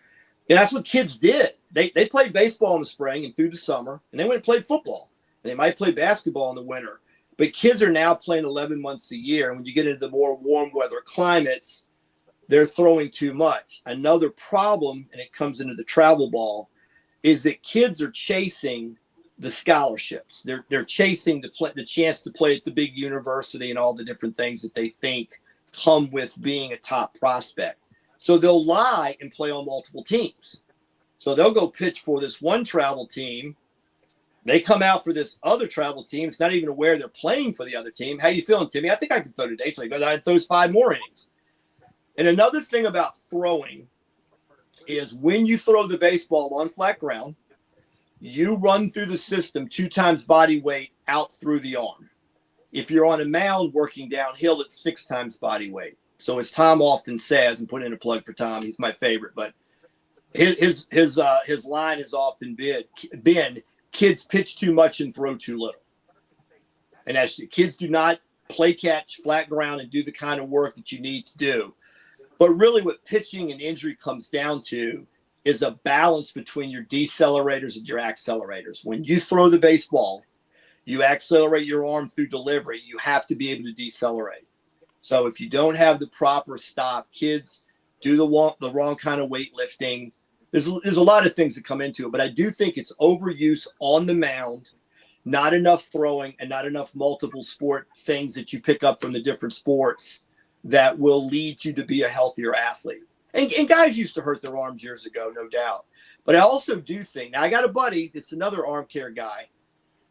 And that's what kids did. They played baseball in the spring and through the summer, and they went and played football. And they might play basketball in the winter. But kids are now playing 11 months a year. And when you get into the more warm weather climates, they're throwing too much. Another problem, and it comes into the travel ball, is that kids are chasing the scholarships. They're chasing the chance to play at the big university and all the different things that they think come with being a top prospect. So they'll lie and play on multiple teams. So they'll go pitch for this one travel team. They come out for this other travel team. It's not even aware they're playing for the other team. How you feeling, Timmy? I think I can throw today. So he goes, I throws 5 more innings. And another thing about throwing is when you throw the baseball on flat ground, you run through the system 2 times body weight out through the arm. If you're on a mound working downhill, it's 6 times body weight. So as Tom often says, and put in a plug for Tom, he's my favorite, but his line has often been kids pitch too much and throw too little. And as kids do not play catch flat ground and do the kind of work that you need to do. But really what pitching and injury comes down to is a balance between your decelerators and your accelerators. When you throw the baseball, you accelerate your arm through delivery. You have to be able to decelerate. So if you don't have the proper stop, kids do the wrong kind of weightlifting. There's a lot of things that come into it, but I do think it's overuse on the mound, not enough throwing, and not enough multiple sport things that you pick up from the different sports that will lead you to be a healthier athlete. And guys used to hurt their arms years ago, no doubt. But I also do think, now I got a buddy that's another arm care guy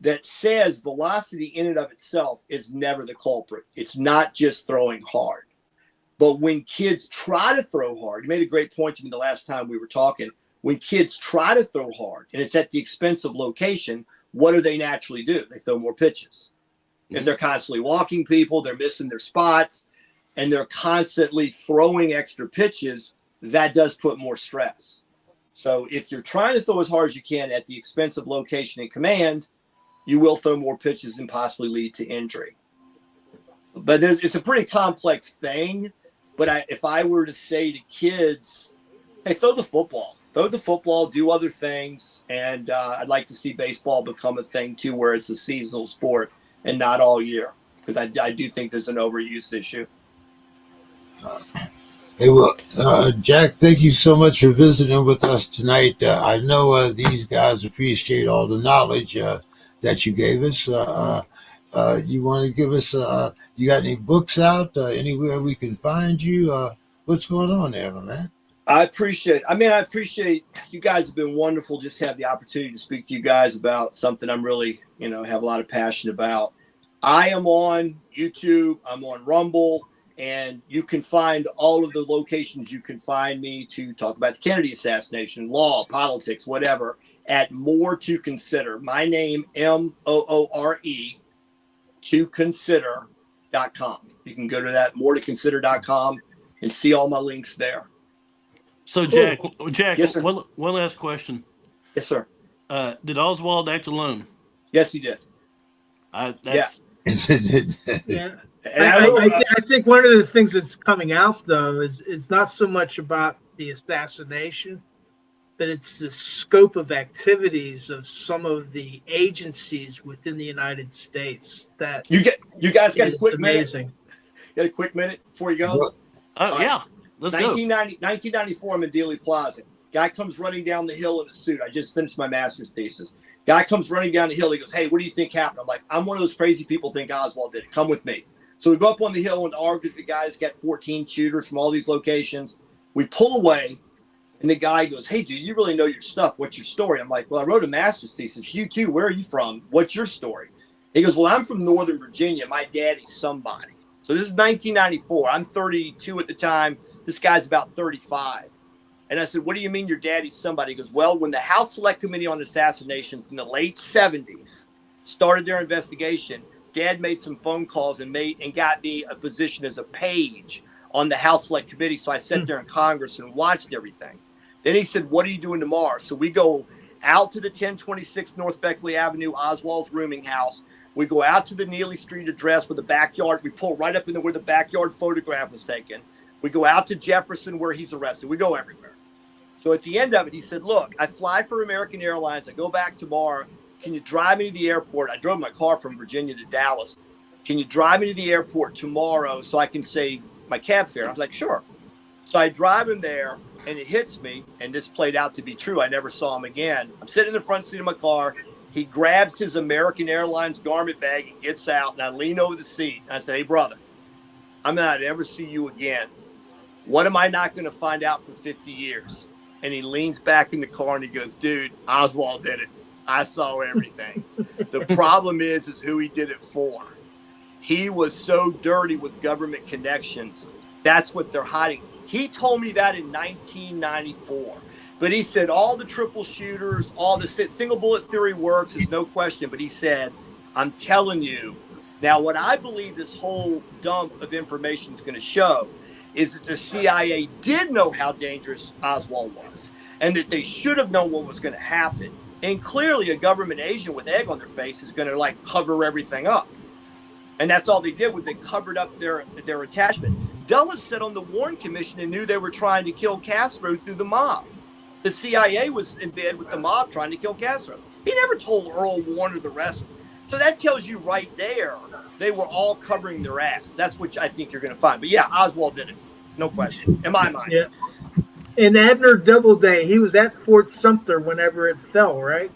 that says velocity in and of itself is never the culprit. It's not just throwing hard. But when kids try to throw hard, you made a great point to me the last time we were talking. When kids try to throw hard and it's at the expense of location, what do they naturally do? They throw more pitches. Mm-hmm. If they're constantly walking people, they're missing their spots, and they're constantly throwing extra pitches, that does put more stress. So if you're trying to throw as hard as you can at the expense of location and command, you will throw more pitches and possibly lead to injury. But it's a pretty complex thing. But if I were to say to kids, hey, throw the football, do other things. And I'd like to see baseball become a thing too, where it's a seasonal sport and not all year. Because I do think there's an overuse issue. Hey, well, Jack, thank you so much for visiting with us tonight. I know these guys appreciate all the knowledge that you gave us. You want to give us, you got any books out, anywhere we can find you? What's going on there, man? I appreciate you guys have been wonderful. Just have the opportunity to speak to you guys about something I'm really, have a lot of passion about. I am on YouTube. I'm on Rumble. And you can find all of the locations you can find me to talk about the Kennedy assassination, law, politics, whatever, at More to Consider. My name, Moore, toconsider.com. You can go to that, moretoconsider.com, and see all my links there. So, Jack, Yes, sir. one last question. Yes, sir. Did Oswald act alone? Yes, he did. Yeah. And I think one of the things that's coming out, though, is not so much about the assassination, but it's the scope of activities of some of the agencies within the United States that you guys got a quick amazing. Minute. Got a quick minute before you go? Yeah. Let's 1994, I'm in Dealey Plaza. Guy comes running down the hill in a suit. I just finished my master's thesis. Guy comes running down the hill. He goes, hey, what do you think happened? I'm like, I'm one of those crazy people think Oswald did it. Come with me. So we go up on the hill and argue with the guys, got 14 shooters from all these locations. We pull away, and the guy goes, hey, dude, you really know your stuff. What's your story? I'm like, well, I wrote a master's thesis. You too. Where are you from? What's your story? He goes, well, I'm from Northern Virginia. My daddy's somebody. So this is 1994. I'm 32 at the time. This guy's about 35. And I said, what do you mean your daddy's somebody? He goes, well, when the House Select Committee on Assassinations in the late 70s started their investigation, Dad made some phone calls and got me a position as a page on the House Select Committee. So I sat there in Congress and watched everything. Then he said, what are you doing tomorrow? So we go out to the 1026 North Beckley Avenue, Oswald's rooming house. We go out to the Neely Street address with the backyard. We pull right up in where the backyard photograph was taken. We go out to Jefferson where he's arrested. We go everywhere. So at the end of it, he said, look, I fly for American Airlines. I go back tomorrow. Can you drive me to the airport? I drove my car from Virginia to Dallas. Can you drive me to the airport tomorrow so I can save my cab fare? I was like, sure. So I drive him there, and it hits me, and this played out to be true. I never saw him again. I'm sitting in the front seat of my car. He grabs his American Airlines garment bag and gets out, and I lean over the seat. I say, hey, brother, I'm not ever see you again. What am I not going to find out for 50 years? And he leans back in the car and he goes, dude, Oswald did it. I saw everything. The problem is who he did it for. He was so dirty with government connections. That's what they're hiding. He told me that in 1994. But he said all the triple shooters, all the single bullet theory works, is no question. But he said, I'm telling you. Now, what I believe this whole dump of information is going to show is that the CIA did know how dangerous Oswald was and that they should have known what was going to happen. And clearly a government agent with egg on their face is going to like cover everything up. And that's all they did was they covered up their attachment. Dulles sat on the Warren Commission and knew they were trying to kill Castro through the mob. The CIA was in bed with the mob trying to kill Castro. He never told Earl Warren or the rest. So that tells you right there, they were all covering their ass. That's what I think you're going to find. But yeah, Oswald did it. No question, in my mind. Yeah. And Abner Doubleday, he was at Fort Sumter whenever it fell, right?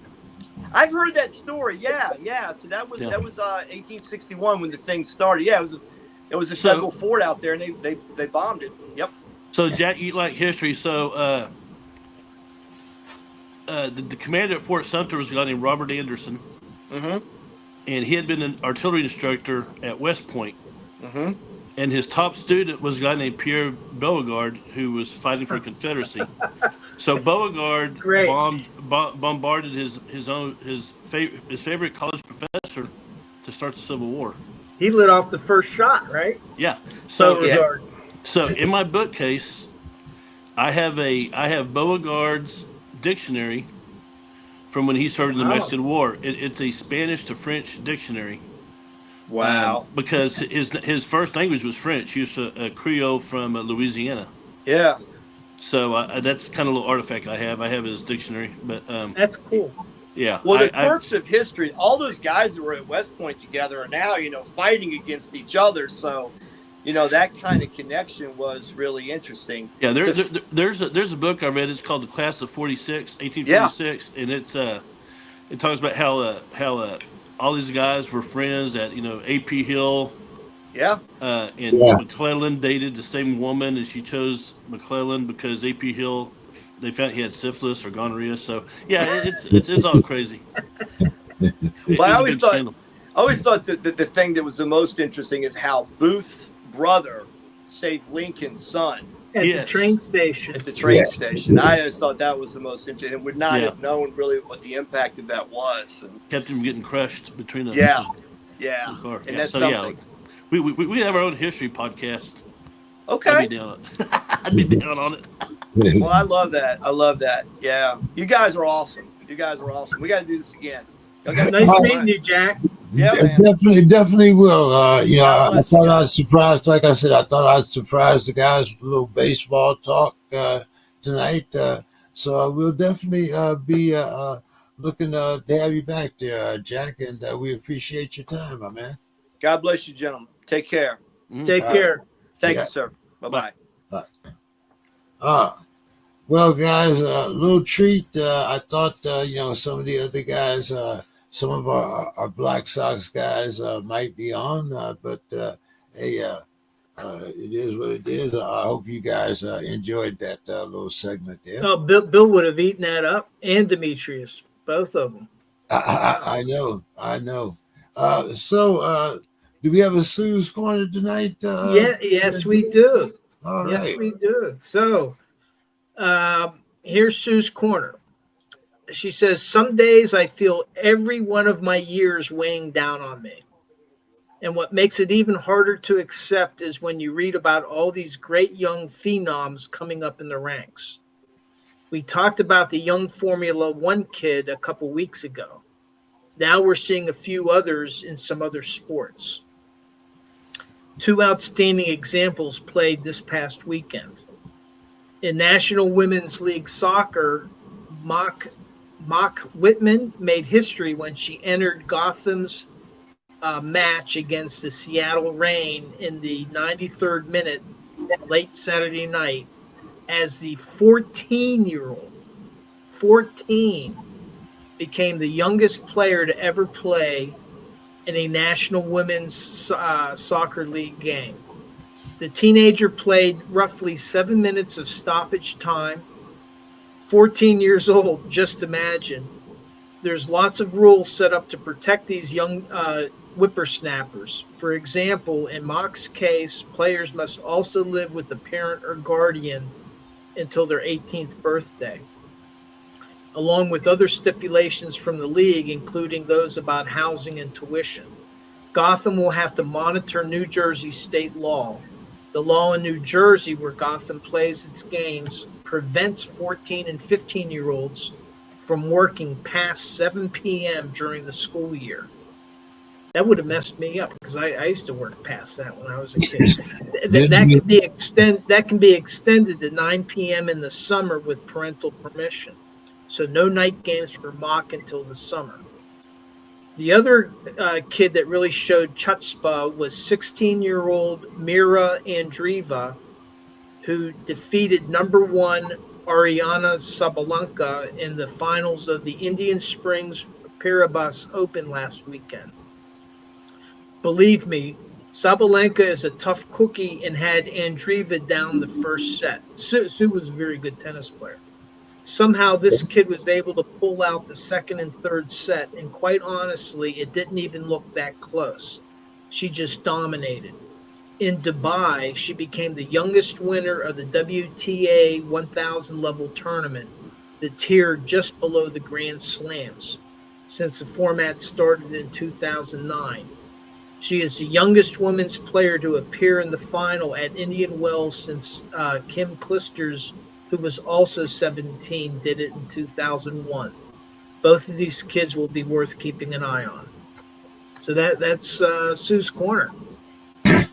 I've heard that story. Yeah. So that was 1861 when the thing started. Yeah, it was a federal fort out there, and they bombed it. Yep. So Jack, you like history. So the commander at Fort Sumter was a guy named Robert Anderson, Mm-hmm. and he had been an artillery instructor at West Point. Mm-hmm. And his top student was a guy named Pierre Beauregard, who was fighting for Confederacy. So Beauregard bombarded his favorite college professor to start the Civil War. He lit off the first shot, right? Yeah. So Beauregard. So in my bookcase, I have Beauregard's dictionary from when he served in the Mexican War. It's a Spanish to French dictionary. Wow. Because his first language was French. He was a Creole from Louisiana. Yeah. So that's kind of a little artifact I have. I have his dictionary, but that's cool. Yeah. Well, the quirks of history. All those guys that were at West Point together are now, fighting against each other. So, that kind of connection was really interesting. Yeah. There's a book I read. It's called The Class of 1846, and it talks about how all these guys were friends at A.P. Hill. Yeah. And McClellan dated the same woman, and she chose McClellan because A.P. Hill, they found he had syphilis or gonorrhea. So yeah, it's all crazy. But I always thought that the thing that was the most interesting is how Booth's brother saved Lincoln's son at the train station. At the train station, I just thought that was the most interesting. And would not have known really what the impact of that was. And kept him getting crushed between the car. And that's something. We have our own history podcast. Okay. I'd be down on it. Well, I love that. Yeah. You guys are awesome. We got to do this again. Nice meeting you, Jack. Yeah, man. Definitely will. I thought I'd surprise. Like I said, I thought I'd surprise the guys with a little baseball talk tonight. So I will definitely be looking to have you back there, Jack. And we appreciate your time, my man. God bless you, gentlemen. Take care. Take care. Thank you, sir. Bye-bye. Bye. Well, guys, a little treat. I thought, some of the other guys, some of our Black Sox guys might be on, but hey, it is what it is. I hope you guys enjoyed that little segment there. Oh, Bill would have eaten that up, and Demetrius, both of them. I know. So, do we have a Sue's Corner tonight? Yes, we do. All right. Yes, we do. So, here's Sue's Corner. She says, some days I feel every one of my years weighing down on me. And what makes it even harder to accept is when you read about all these great young phenoms coming up in the ranks. We talked about the young Formula One kid a couple weeks ago. Now we're seeing a few others in some other sports. Two outstanding examples played this past weekend. In National Women's League Soccer, Mock Whitman made history when she entered Gotham's match against the Seattle Reign in the 93rd minute late Saturday night as the 14-year-old became the youngest player to ever play in a National Women's Soccer League game. The teenager played roughly 7 minutes of stoppage time. 14 years old, just imagine. There's lots of rules set up to protect these young whippersnappers. For example, in Mock's case, players must also live with a parent or guardian until their 18th birthday, along with other stipulations from the league, including those about housing and tuition. Gotham will have to monitor New Jersey state law. The law in New Jersey, where Gotham plays its games, prevents 14 and 15-year-olds from working past 7 p.m. during the school year. That would have messed me up because I used to work past that when I was a kid. That can be extended to 9 p.m. in the summer with parental permission. So no night games for Mock until the summer. The other kid that really showed chutzpah was 16-year-old Mira Andreeva, who defeated number one Ariana Sabalenka in the finals of the Indian Springs Paribas Open last weekend. Believe me, Sabalenka is a tough cookie and had Andreeva down the first set. Sue was a very good tennis player. Somehow this kid was able to pull out the second and third set, and quite honestly, it didn't even look that close. She just dominated. In Dubai, she became the youngest winner of the WTA 1000 level tournament, the tier just below the Grand Slams, since the format started in 2009. She is the youngest women's player to appear in the final at Indian Wells since Kim Clijsters, who was also 17, did it in 2001. Both of these kids will be worth keeping an eye on. So that's Sue's Corner.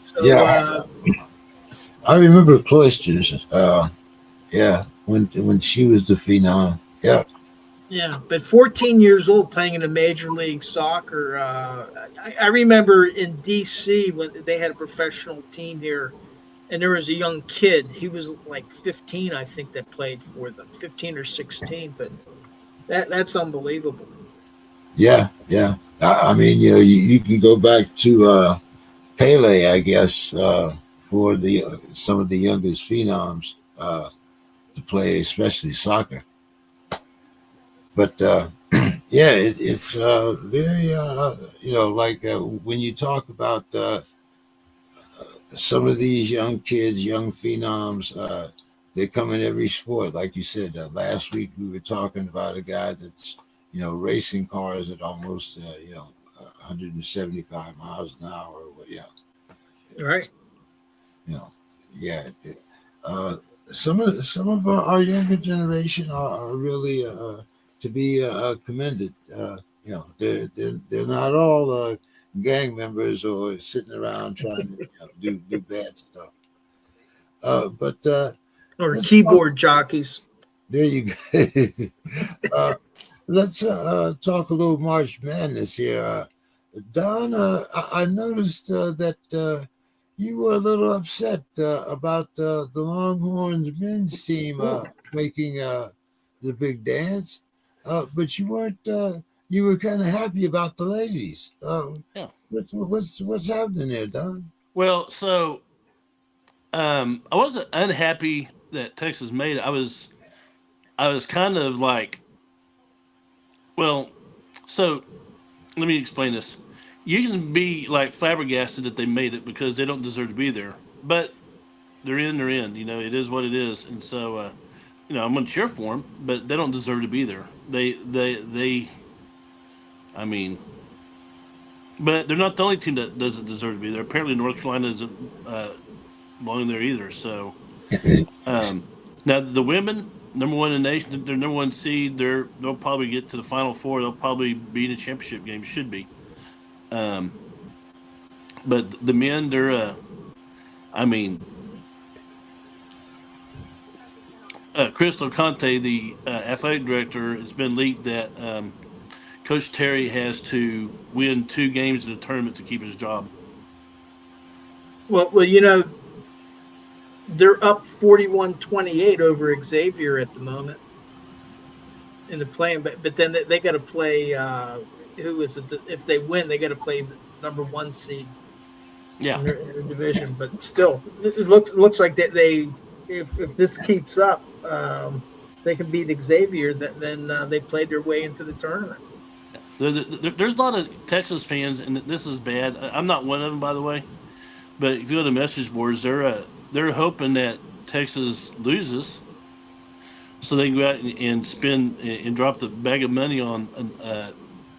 So, Yeah, I remember Cloisters. Yeah, when she was the phenom. Yeah, yeah, but 14 years old playing in a major league soccer. I remember in D.C. when they had a professional team here, and there was a young kid. He was like 15, I think, that played for them, 15 or 16. But that's unbelievable. yeah, yeah. I mean, you can go back to Pele, I guess, for the some of the youngest phenoms to play, especially soccer. But yeah, it's very like when you talk about some of these young kids, young phenoms. They come in every sport, like you said. Last week we were talking about a guy that's racing cars at almost 175 miles an hour. Yeah, All right. you know, yeah. Uh, some of our younger generation are really to be commended. They're not all gang members or sitting around trying to do bad stuff. But Or let's talk. keyboard jockeys. There you go. uh, let's talk a little March Madness here. Don, I noticed that you were a little upset about the Longhorns men's team making the big dance, but you weren't. You were kind of happy about the ladies. Yeah. What's happening there, Don? Well, so I wasn't unhappy that Texas made it. I was kind of like, well, so let me explain this. You can be like flabbergasted that they made it because they don't deserve to be there, but they're in. They're in. It is what it is, and so I'm going to cheer for them, but they don't deserve to be there. They. I mean, but they're not the only team that doesn't deserve to be there. Apparently, North Carolina isn't belong there either. So now the women, number one in the nation, they're number one seed. They'll probably get to the Final Four. They'll probably be in a championship game. Should be. But the men, they're. I mean, Crystal Conte, the athletic director, it's been leaked that Coach Terry has to win 2 games in the tournament to keep his job. Well, they're up 41-28 over Xavier at the moment. in the play-in, but then they got to play. Who is it? If they win, they got to play the number 1 seed Yeah. in their division. But still, it looks like they if this keeps up, they can beat Xavier. Then they played their way into the tournament. There's a lot of Texas fans, and this is bad. I'm not one of them, by the way. But if you go to message boards, they're hoping that Texas loses, so they can go out and spend and drop the bag of money on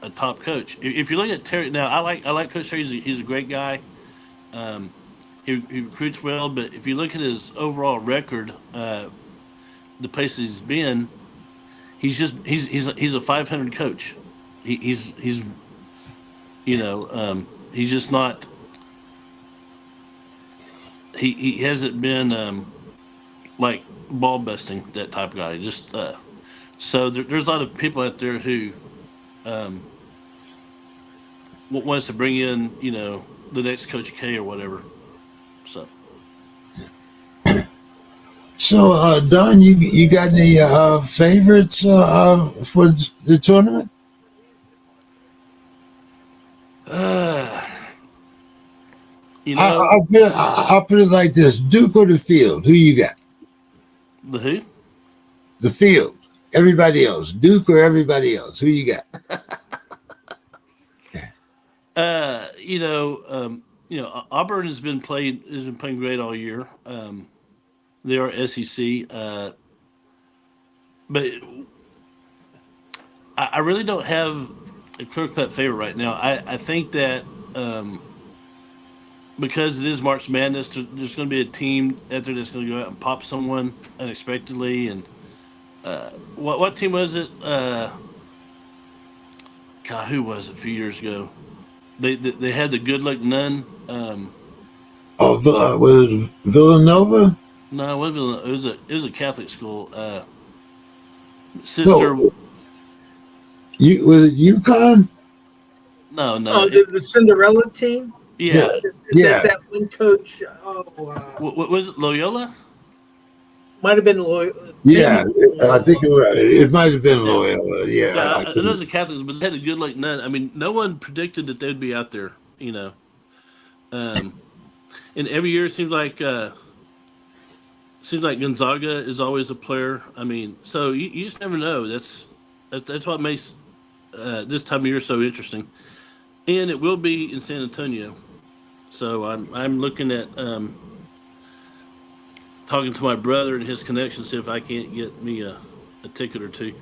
a top coach. If you look at Terry now, I like Coach Terry. He's a great guy. Um, he recruits well, but if you look at his overall record, the places he's been, he's a 500 coach. He's he's just not. He hasn't been like ball busting that type of guy. Just so there's a lot of people out there who wants to bring in the next Coach K or whatever. So, Don, you got any favorites for the tournament? I'll put it like this: Duke or the field? Who you got? The who? The field. Everybody else. Duke or everybody else? Who you got? Auburn has been playing great all year. They are SEC, but I really don't have a clear-cut favorite right now. I think that because it is March Madness, there's going to be a team out there that's going to go out and pop someone unexpectedly. And what team was it? God, who was it a few years ago? They had the good luck nun. Was it Villanova? No, it wasn't. It was a Catholic school. Sister. No. Was it UConn? No. Oh, the Cinderella team. Yeah. That one coach. What was it? Loyola? Might have been Loyola. Yeah, I think it might have been Loyola. Yeah, I know it's a Catholic, but they had a good luck none. I mean, no one predicted that they'd be out there. And every year it seems like Gonzaga is always a player. I mean, so you just never know. That's what makes this time of year so interesting. And it will be in San Antonio. So I'm looking at talking to my brother and his connections, see if I can't get me a ticket or two.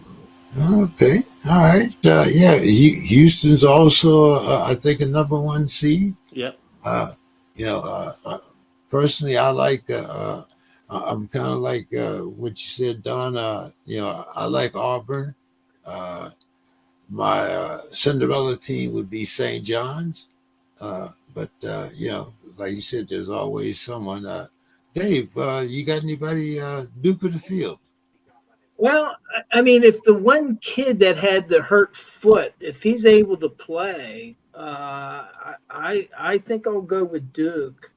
Okay, all right. Houston's also I think a number 1 seed. Yep. Personally, I like. I'm kind of like what you said, Don. I like Auburn. My Cinderella team would be St. John's. But like you said, there's always someone. Dave, you got anybody Duke of the field? Well, I mean, if the one kid that had the hurt foot, if he's able to play, I think I'll go with Duke.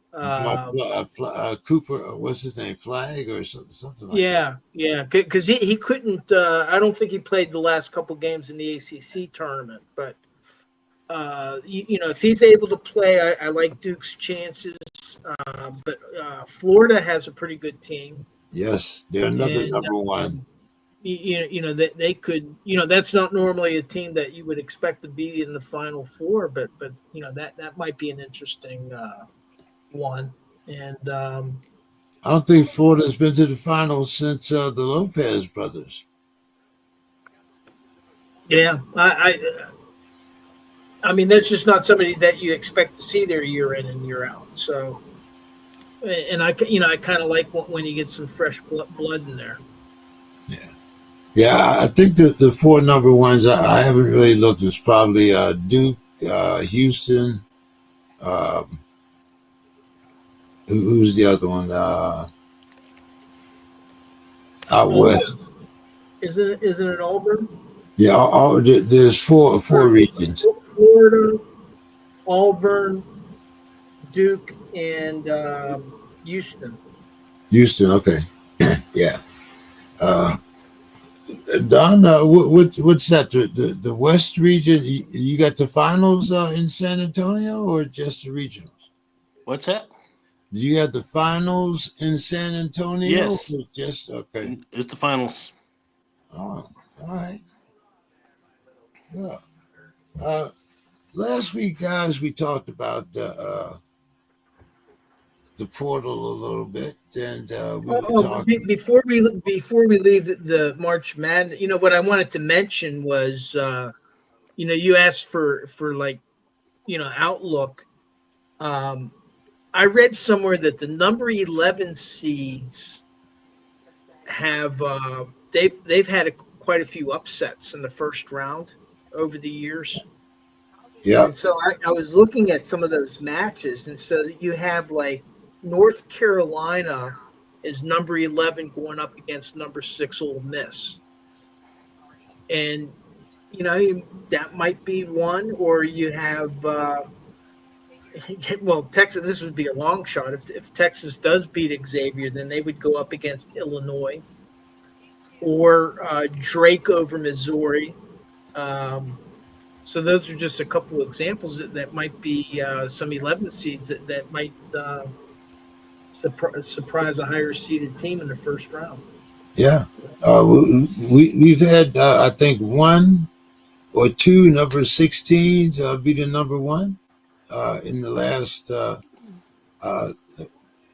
Cooper, what's his name? Flag or something like that. Yeah, because he couldn't. I don't think he played the last couple games in the ACC tournament, but if he's able to play, I like Duke's chances. But Florida has a pretty good team. Yes, they're another number 1. They could. That's not normally a team that you would expect to be in the Final Four, but that might be an interesting one. And I don't think Florida's been to the finals since the Lopez brothers. Yeah, I mean, that's just not somebody that you expect to see there year in and year out. So, and I kind of like when you get some fresh blood in there. Yeah. I think the 4 number 1s I haven't really looked. It's probably Duke, Houston. Who's the other one? Out west. Isn't it Auburn? Yeah, there's four regions. Florida, Auburn, Duke, and Houston. Houston, okay. Yeah. Don, what's that? The West region? You got the finals in San Antonio, or just the regionals? What's that? Do you have the finals in San Antonio, Yes, or just okay? it's the finals. Oh, all right. Well, uh, last week, guys, we talked about the portal a little bit, and we were talking. Before we leave the March Madness, what I wanted to mention was, you asked for like, outlook. Um, I read somewhere that the number 11 seeds have they've had quite a few upsets in the first round over the years. Yeah, And so I was looking at some of those matches, and so you have like North Carolina is number 11 going up against number 6 Ole Miss. And, that might be one, or you have, well, Texas, this would be a long shot. If Texas does beat Xavier, then they would go up against Illinois or Drake over Missouri. Um, So those are just a couple of examples that might be some 11 seeds that might surprise a higher seeded team in the first round. yeah. We've had I think one or two number 16s be the number one in the last uh, 4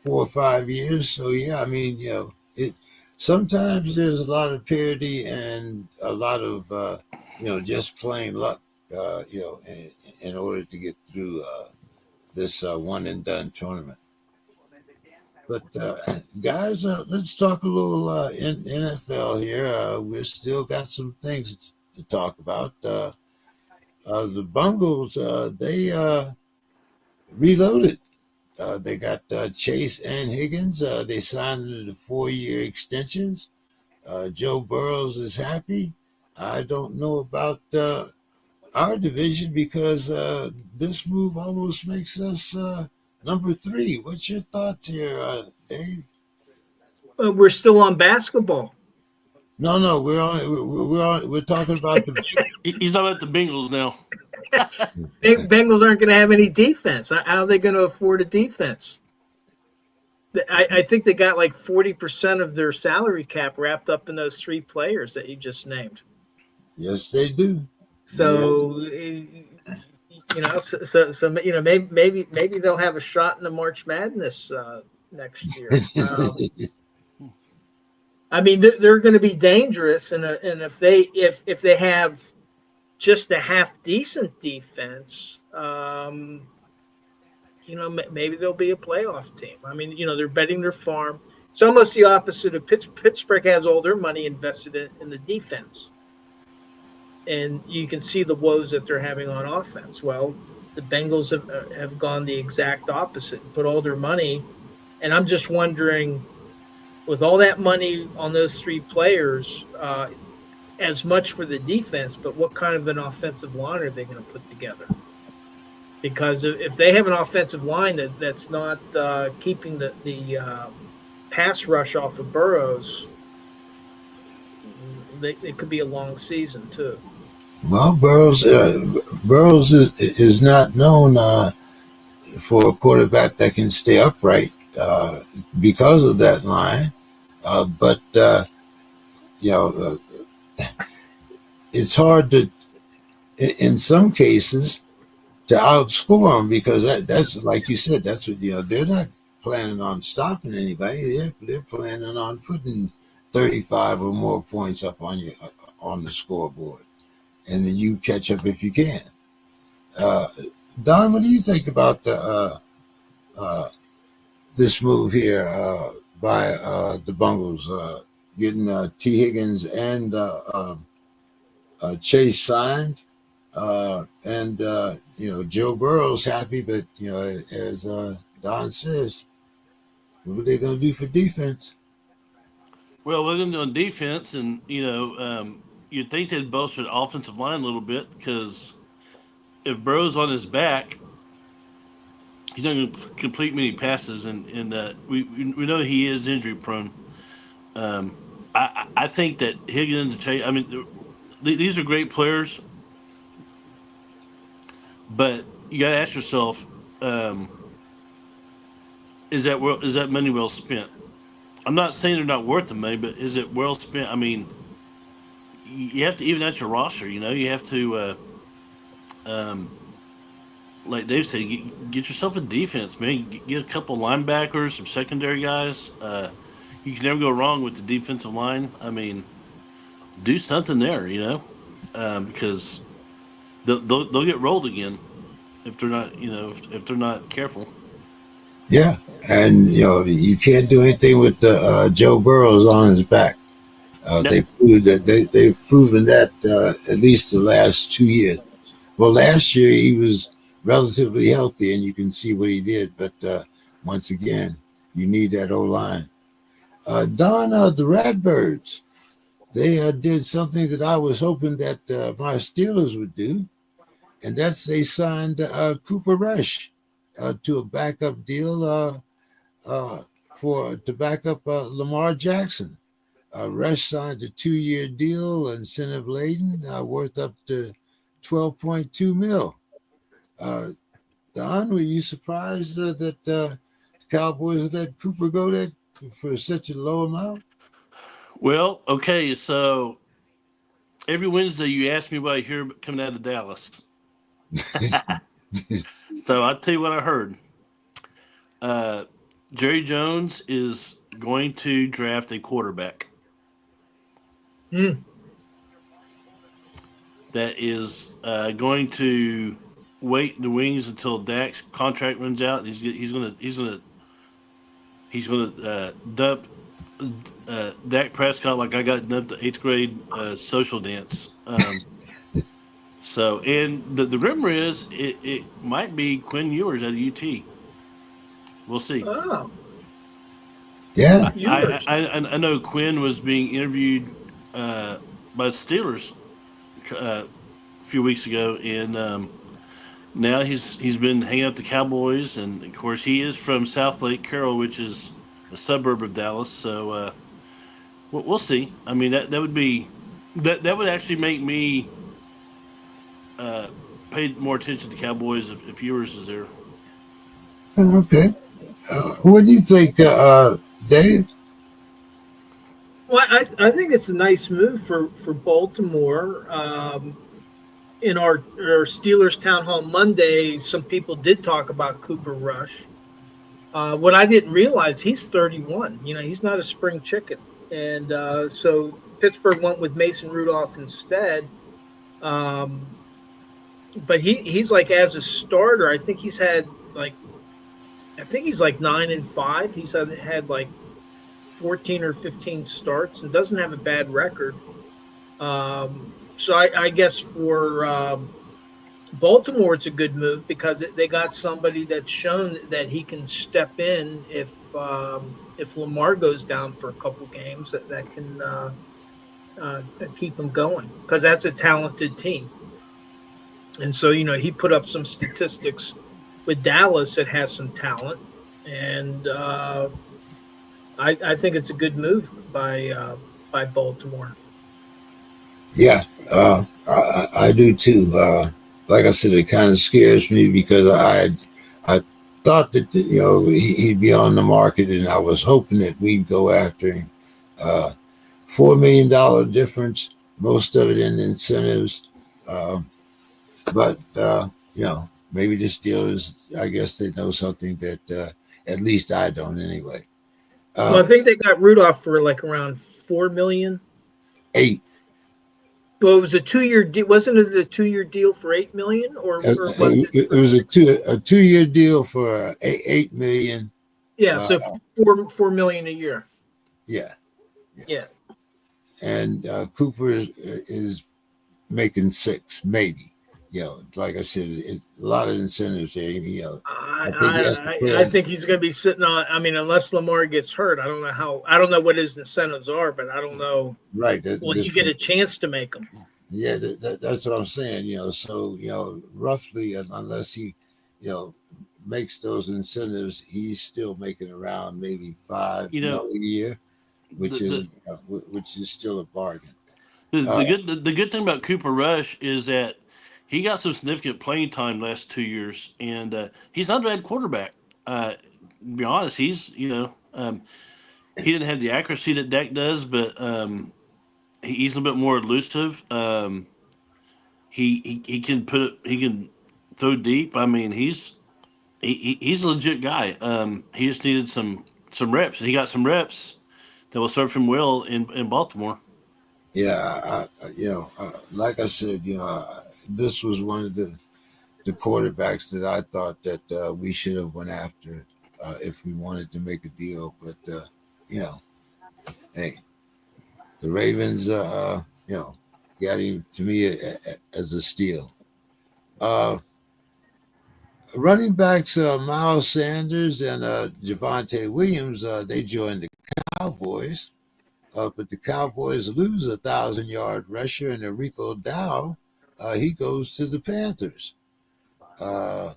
or 5 years. So yeah, I mean, it. Sometimes there's a lot of parity and a lot of just plain luck. In order to get through this one and done tournament. But guys, let's talk a little NFL here. We've still got some things to talk about. The Bungles, they reloaded. They got Chase and Higgins. They signed the 4-year extensions. Joe Burrows is happy. I don't know about our division because this move almost makes us number 3. What's your thoughts here, Dave? We're still on basketball. No, we're talking about the. He's talking about the Bengals now. Bengals aren't going to have any defense. How are they going to afford a defense? I think they got like 40% of their salary cap wrapped up in those 3 players that you just named. Yes, they do. So, maybe they'll have a shot in the March Madness next year. I mean, they're going to be dangerous, and if they have just a half decent defense, maybe they'll be a playoff team. I mean, they're betting their farm. It's almost the opposite of Pittsburgh has all their money invested in the defense, and you can see the woes that they're having on offense. Well, the Bengals have gone the exact opposite and put all their money. And I'm just wondering, with all that money on those 3 players, as much for the defense, but what kind of an offensive line are they going to put together? Because if they have an offensive line that's not keeping the pass rush off of Burrows, it could be a long season too. Well, Burrows is not known for a quarterback that can stay upright because of that line. But it's hard to, in some cases, to outscore them because that's like you said. That's what they're not planning on stopping anybody. They're planning on putting 35 or more points up on the scoreboard, and then you catch up if you can. Uh, Don, what do you think about uh, this move here by the Bungles getting T. Higgins and Chase signed? And Joe Burrow's happy, but as Don says, what are they going to do for defense? Well, we're going to do on defense, and you'd think they'd bolster the offensive line a little bit because if Burrow's on his back, he's not going to complete many passes, and we know he is injury prone. I think that Higgins and Chase. I mean, these are great players, but you got to ask yourself, um, is that money well spent? I'm not saying they're not worth the money, but is it well spent? I mean, you have to even out your roster. You know, you have to, um, like Dave said, get yourself a defense, man. Get a couple linebackers, some secondary guys. You can never go wrong with the defensive line. I mean, do something there, you know, because they'll get rolled again if they're not, if they're not careful. Yeah, and you can't do anything with the Joe Burrows on his back. Yep. They proved that they've proven that at least the last 2 years. Well, last year he was relatively healthy, and you can see what he did. But once again, you need that O line. Don, the Redbirds, they did something that I was hoping that my Steelers would do, and that's they signed Cooper Rush to a backup deal uh, for to back up Lamar Jackson. Rush signed a 2-year deal, incentive laden, worth up to 12.2 mil. Uh, Don, were you surprised that the Cowboys let Cooper go that for such a low amount? Well, okay, so every Wednesday you ask me what I hear coming out of Dallas. So I'll tell you what I heard. Uh, Jerry Jones is going to draft a quarterback Hmm. that is going to wait in the wings until Dak's contract runs out. He's gonna dump Dak Prescott like I got dumped the eighth grade social dance. So, and the rumor is it might be Quinn Ewers at UT. We'll see. Oh, Yeah, Ewers. I know Quinn was being interviewed by the Steelers a few weeks ago, and now he's been hanging out with the Cowboys, and of course he is from South Lake Carroll, which is a suburb of Dallas. So we'll see. I mean that would be that would actually make me uh, pay more attention to Cowboys if Ewers is there. okay. What do you think, Dave? Well, I think it's a nice move for Baltimore. In our Steelers town hall Monday, some people did talk about Cooper Rush. What I didn't realize, he's 31. You know, he's not a spring chicken, and so Pittsburgh went with Mason Rudolph instead. Um, but he's like as a starter, I think he's like 9-5. He's had like 14 or 15 starts and doesn't have a bad record. So I guess for Baltimore, it's a good move because they got somebody that's shown that he can step in if Lamar goes down for a couple games that can keep him going because that's a talented team. And so he put up some statistics with Dallas that has some talent, and I think it's a good move by Baltimore. Yeah, I do too. Like I said, it kind of scares me because I thought that he'd be on the market, and I was hoping that we'd go after him. Uh, $4 million difference, most of it in incentives. Uh, but maybe the Steelers, I guess they know something that at least I don't anyway. Well, I Uh, think they got Rudolph for like around 4 million. 8. Well, it was a 2-year deal. Wasn't it a 2-year deal for 8 million, or was it It for was a six? two-year deal for 8 million. Yeah, Uh, so 4 million a year. yeah, Yeah, and Cooper is making 6, maybe. Like I said, it's a lot of incentives there. I think he has to pay I him. think he's going to be sitting on. I mean, unless Lamar gets hurt, I don't know how. I don't know what his incentives are, but I don't know. Right. Will he get a chance to make them? Yeah, that's what I'm saying. So roughly, unless he, you know, makes those incentives, he's still making around maybe five You know, mil a year. which is the which is still a bargain. the good thing about Cooper Rush is that he got some significant playing time last 2 years, and he's not a bad quarterback. To be honest, he didn't have the accuracy that Dak does, but he's a little bit more elusive. He can put it, he can throw deep. I mean, he's a legit guy. He just needed some reps, and he got some reps that will serve him well in Baltimore. Yeah, like I said, this was one of the quarterbacks that I thought that we should have went after if we wanted to make a deal. But you know, hey, the Ravens, got him to me as a steal. Uh, Running backs Miles Sanders and Javante Williams, they joined the Cowboys, but the Cowboys lose 1,000-yard rusher and Enrico Dow. He goes to the Panthers. Uh,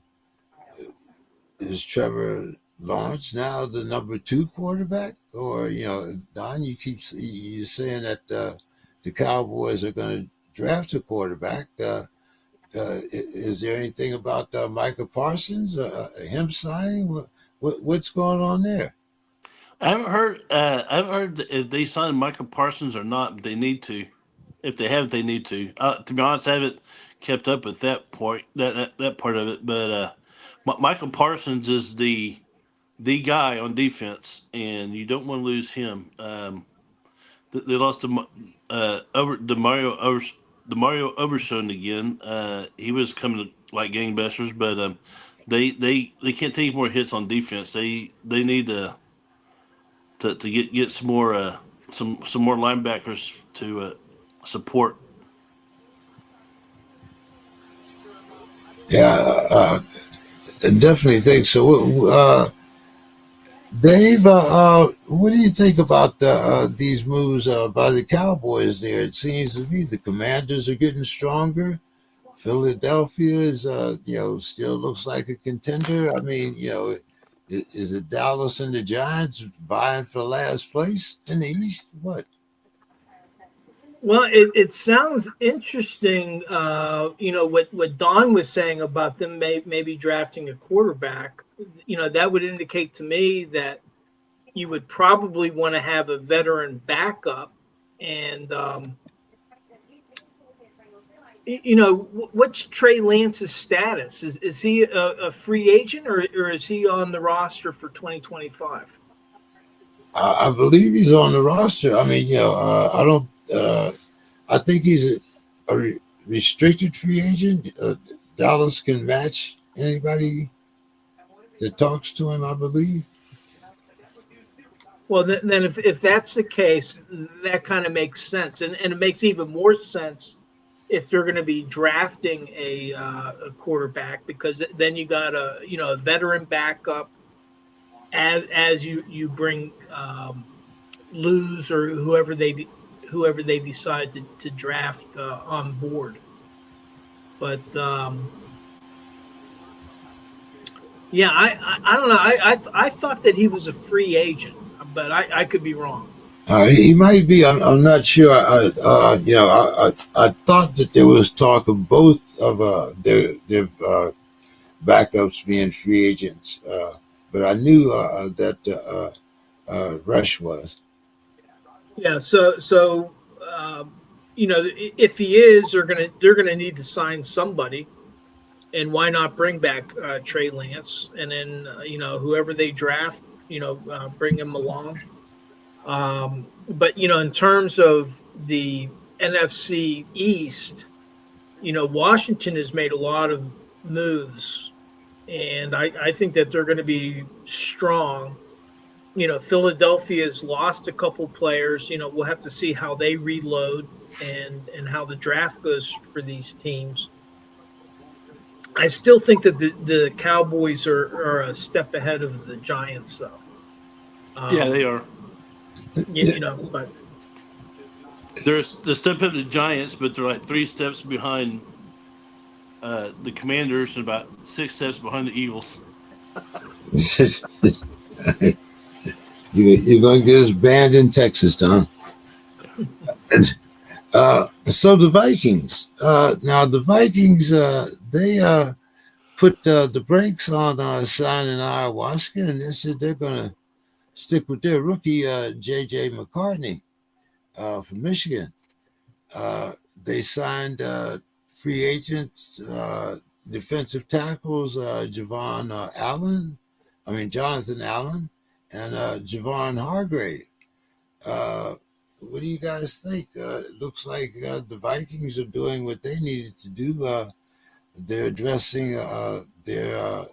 is Trevor Lawrence now the number two quarterback? Or, Don, you're saying that the Cowboys are going to draft a quarterback. Is there anything about Micah Parsons, him signing? What's going on there? I haven't heard. I haven't heard if they signed Michael Parsons or not. But they need to. If they have, they need to. To be honest, I haven't kept up with that point. That part of it. But Michael Parsons is the guy on defense, and you don't want to lose him. They lost the Mario Overshown again. He was coming like gangbusters, but they can't take more hits on defense. They need to get some more some more linebackers to support. Yeah, I definitely think so. Dave, what do you think about these moves by the Cowboys there? It seems to me the Commanders are getting stronger. Philadelphia is, still looks like a contender. I mean, is it Dallas and the Giants vying for last place in the East? What? Well, it sounds interesting. What Don was saying about them maybe drafting a quarterback. That would indicate to me that you would probably want to have a veteran backup. And what's Trey Lance's status? Is he a free agent or is he on the roster for 2025? I believe he's on the roster. I mean, I don't. I think he's a restricted free agent. Dallas can match anybody that talks to him, I believe. Well, then if that's the case, that kind of makes sense, and it makes even more sense if they're going to be drafting a quarterback, because then you got a veteran backup as you bring Luz or whoever they decide to draft on board. But yeah, I don't know. I thought that he was a free agent, but I could be wrong. He might be. I'm not sure. I thought that there was talk of both of their backups being free agents, but I knew that Rush was. Yeah. So if he is, they're gonna need to sign somebody, and why not bring back Trey Lance, and then whoever they draft, bring him along. But in terms of the NFC East, Washington has made a lot of moves, and I think that they're going to be strong. Philadelphia's lost a couple players. We'll have to see how they reload and how the draft goes for these teams. I still think that the Cowboys are a step ahead of the Giants, though. Yeah, they are. But They're the step of the Giants, but they're like 3 steps behind the Commanders and about 6 steps behind the Eagles. You're going to get us banned in Texas, Don. And, so the Vikings. Now the Vikings, they put the brakes on signing ayahuasca, and they said they're going to stick with their rookie, J.J. McCartney from Michigan. They signed free agents, defensive tackles, Jonathan Allen, and Javon Hargrave. What do you guys think? It looks like the Vikings are doing what they needed to do. They're addressing their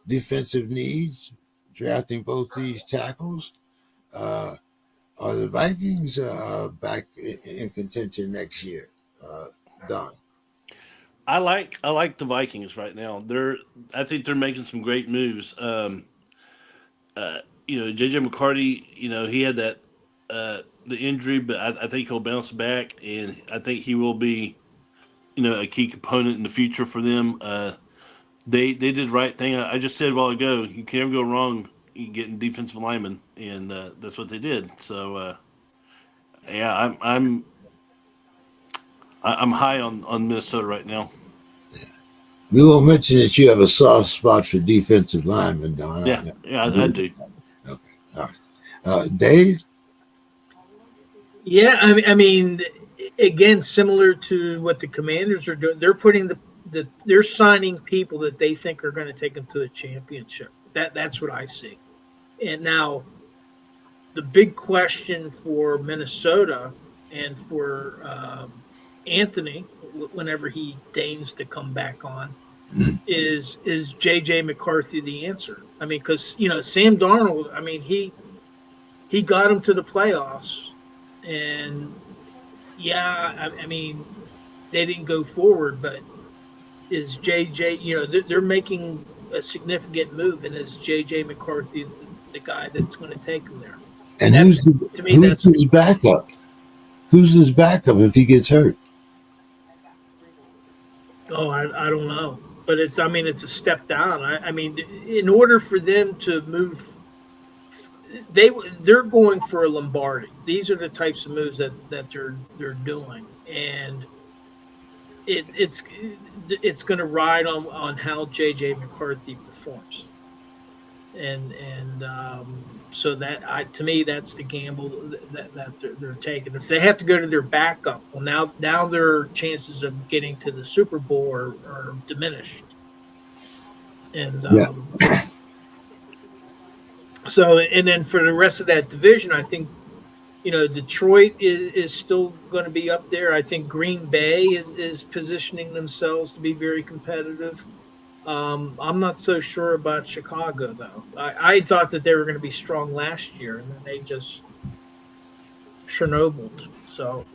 defensive needs, drafting both these tackles. Uh, are the Vikings back in contention next year? Don. I like the Vikings right now. I think they're making some great moves. JJ McCarty, he had that the injury, but I think he'll bounce back, and I think he will be, a key component in the future for them. They did the right thing. I just said a while ago, you can never go wrong getting defensive linemen, and that's what they did. So yeah, I'm high on Minnesota right now. We won't mention that you have a soft spot for defensive linemen, Don. Yeah, I do. Okay, all right. Dave? Yeah, I mean, again, similar to what the Commanders are doing, they're putting they're signing people that they think are going to take them to a championship. That's what I see. And now, the big question for Minnesota and for Anthony, whenever he deigns to come back on, is JJ McCarthy the answer? I mean, because Sam Darnold, I mean he got him to the playoffs, and yeah, I mean they didn't go forward, but is JJ? They're making a significant move, and is JJ McCarthy the guy that's going to take him there? And who's his backup? Who's his backup if he gets hurt? Oh, I don't know, but it's a step down. I mean, in order for them to move, they're going for a Lombardi. These are the types of moves that they're doing, and it's going to ride on how JJ McCarthy performs, and so that to me that's the gamble that they're taking. If they have to go to their backup, well now their chances of getting to the Super Bowl are diminished, and so and then for the rest of that division, I think Detroit is still going to be up there. I think Green Bay is positioning themselves to be very competitive. I'm not so sure about Chicago, though. I thought that they were going to be strong last year, and then they just Chernobyl. So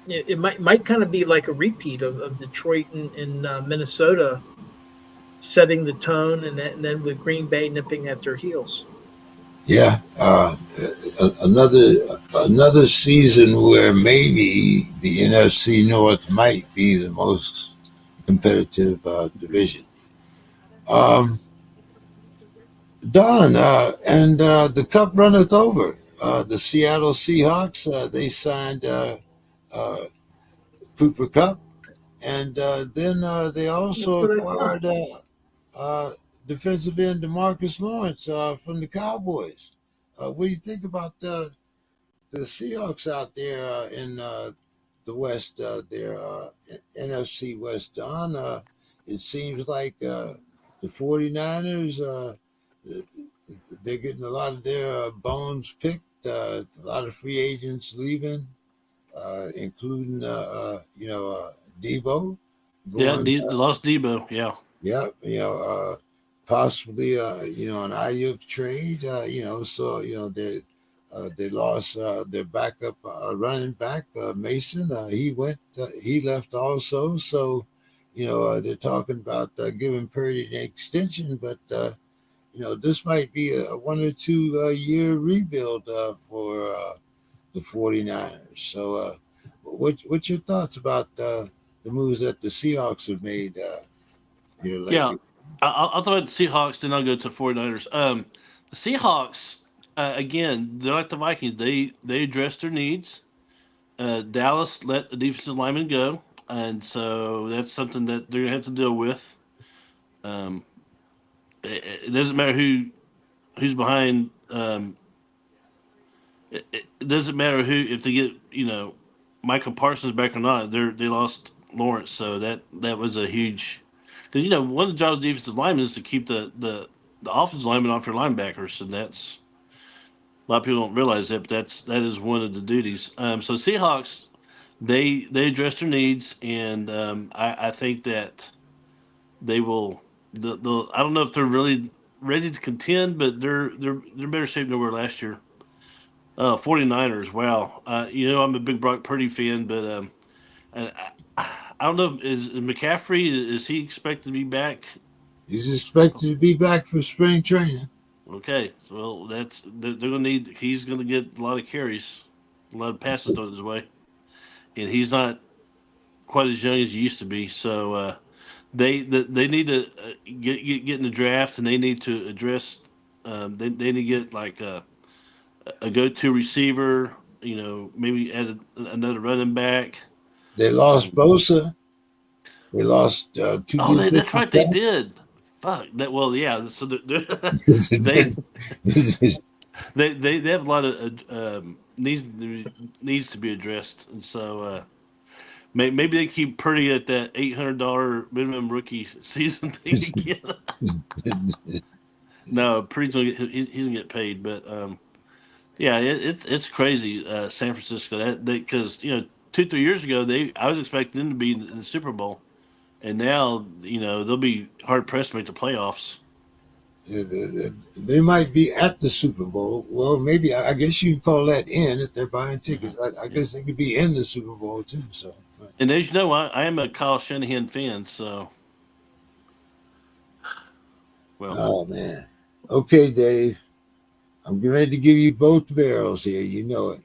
it might kind of be like a repeat of Detroit and Minnesota setting the tone, and then with Green Bay nipping at their heels. Yeah, another season where maybe the NFC North might be the most competitive division. Don, and the cup runneth over. The Seattle Seahawks, they signed Cooper Kupp, and then they also acquired defensive end DeMarcus Lawrence from the Cowboys. What do you think about the Seahawks out there in the West, their NFC West, Don? It seems like the 49ers, they're getting a lot of their bones picked, a lot of free agents leaving, including, Debo. They lost Debo, yeah. Yeah, possibly, an Ayuk trade, so, they lost their backup running back, Mason. He left also. So, they're talking about giving Purdy an extension, but, this might be a 1 or 2 year rebuild for the 49ers. So, what's your thoughts about the moves that the Seahawks have made here lately? Yeah, I thought the Seahawks did not go to the 49ers. The Seahawks, again, they're like the Vikings. They address their needs. Dallas let the defensive lineman go, and so that's something that they're gonna have to deal with. Um, it doesn't matter who's behind. It doesn't matter who if they get Michael Parsons back or not. They lost Lawrence, so that was a huge because one of the jobs of defensive linemen is to keep the offensive linemen off your linebackers, and that's a lot of people don't realize that, but that is one of the duties. So Seahawks, they address their needs, and I think that they will. I don't know if they're really ready to contend, but they're in better shape than they were last year. 49ers, wow. I'm a big Brock Purdy fan, but I, I don't know. Is McCaffrey, is he expected to be back? He's expected to be back for spring training. Okay, so well, they're going to need. He's going to get a lot of carries, a lot of passes thrown his way, and he's not quite as young as he used to be. So they need to get in the draft, and they need to address. They need to get like a go-to receiver. Maybe add another running back. They lost Bosa. They lost two Oh, that's defensive right, they did. Fuck that. Well, yeah. So they backs. they have a lot of needs to be addressed, and so maybe they keep Purdy at that $800 minimum rookie season thing again. No, Purdy's he's gonna get paid, but yeah, it's crazy. San Francisco because 2-3 years ago I was expecting them to be in the Super Bowl, and now they'll be hard pressed to make the playoffs. They might be at the Super Bowl. Well, maybe I guess you call that in if they're buying tickets. I guess they could be in the Super Bowl too. So, And as you know, I am a Kyle Shanahan fan, so well. oh man. Okay, Dave. I'm getting ready to give you both barrels here. You know it.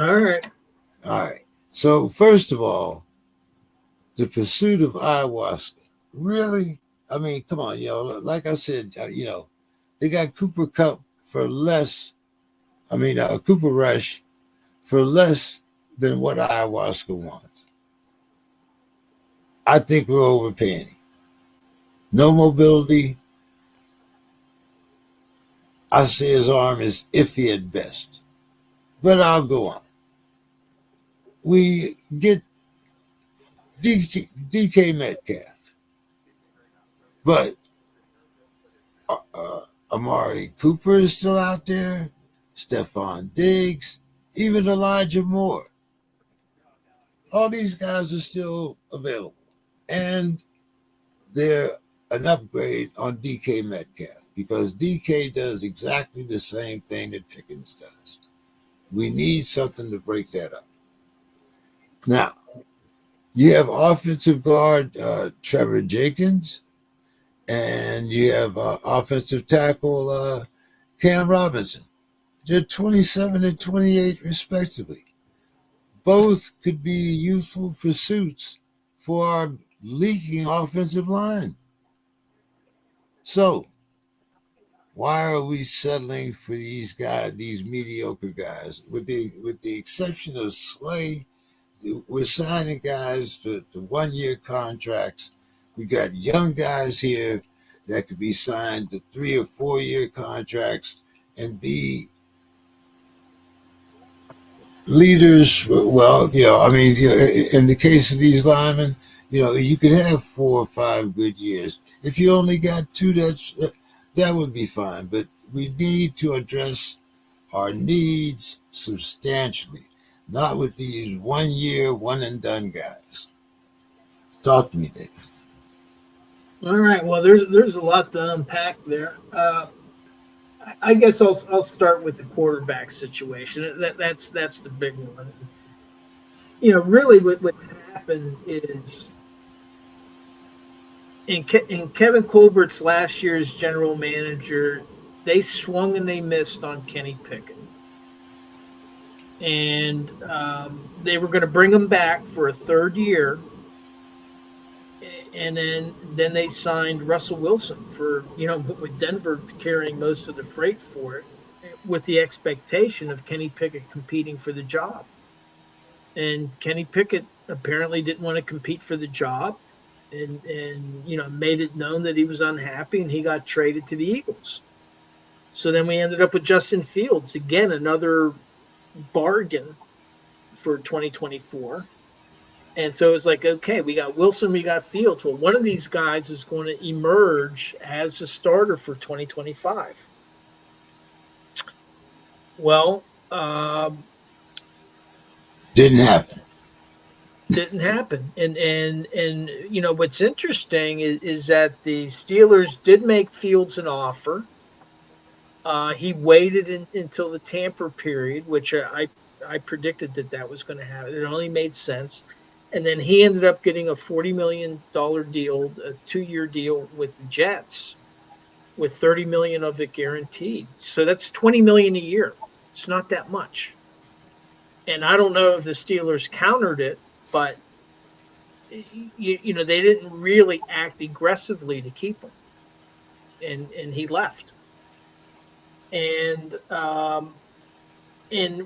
All right. All right. So first of all, the pursuit of ayahuasca. Really? I mean, come on, like I said, they got Cooper Cup for less. I mean, Cooper Rush for less than what ayahuasca wants. I think we're overpaying him. No mobility. I say his arm is iffy at best. But I'll go on. We get DK Metcalf. But Amari Cooper is still out there. Stephon Diggs. Even Elijah Moore. All these guys are still available. And they're an upgrade on DK Metcalf because DK does exactly the same thing that Pickens does. We need something to break that up. Now, you have offensive guard Trevor Jenkins, and you have offensive tackle Cam Robinson. They're 27 and 28 respectively. Both could be useful pursuits for our leaking offensive line. So, why are we settling for these guys, these mediocre guys? With the exception of Slay, we're signing guys to 1-year contracts. We got young guys here that could be signed to 3 or 4-year contracts and be leaders. Well, in the case of these linemen, you could have 4 or 5 good years. If you only got 2, that would be fine. But we need to address our needs substantially, not with these 1-year, one and done guys. Talk to me, Dave. All right. Well, there's a lot to unpack there. I guess I'll start with the quarterback situation. That's the big one. Really, what happened is in Kevin Colbert's last year's general manager, they swung and they missed on Kenny Pickett, and they were going to bring him back for a 3rd year. And then they signed Russell Wilson for with Denver carrying most of the freight for it. with the expectation of Kenny Pickett competing for the job. And Kenny Pickett apparently didn't want to compete for the job, and made it known that he was unhappy, and he got traded to the Eagles. So then we ended up with Justin Fields, again, another bargain for 2024. And so it's like, okay, we got Wilson, we got Fields. Well, one of these guys is going to emerge as a starter for 2025. Well, Didn't happen. didn't happen. And what's interesting is that the Steelers did make Fields an offer. He waited until the tamper period, which I predicted that was going to happen. It only made sense. And then he ended up getting a $40 million deal, a 2-year deal with the Jets, with $30 million of it guaranteed. So that's $20 million a year. It's not that much. And I don't know if the Steelers countered it, but they didn't really act aggressively to keep him, and he left. And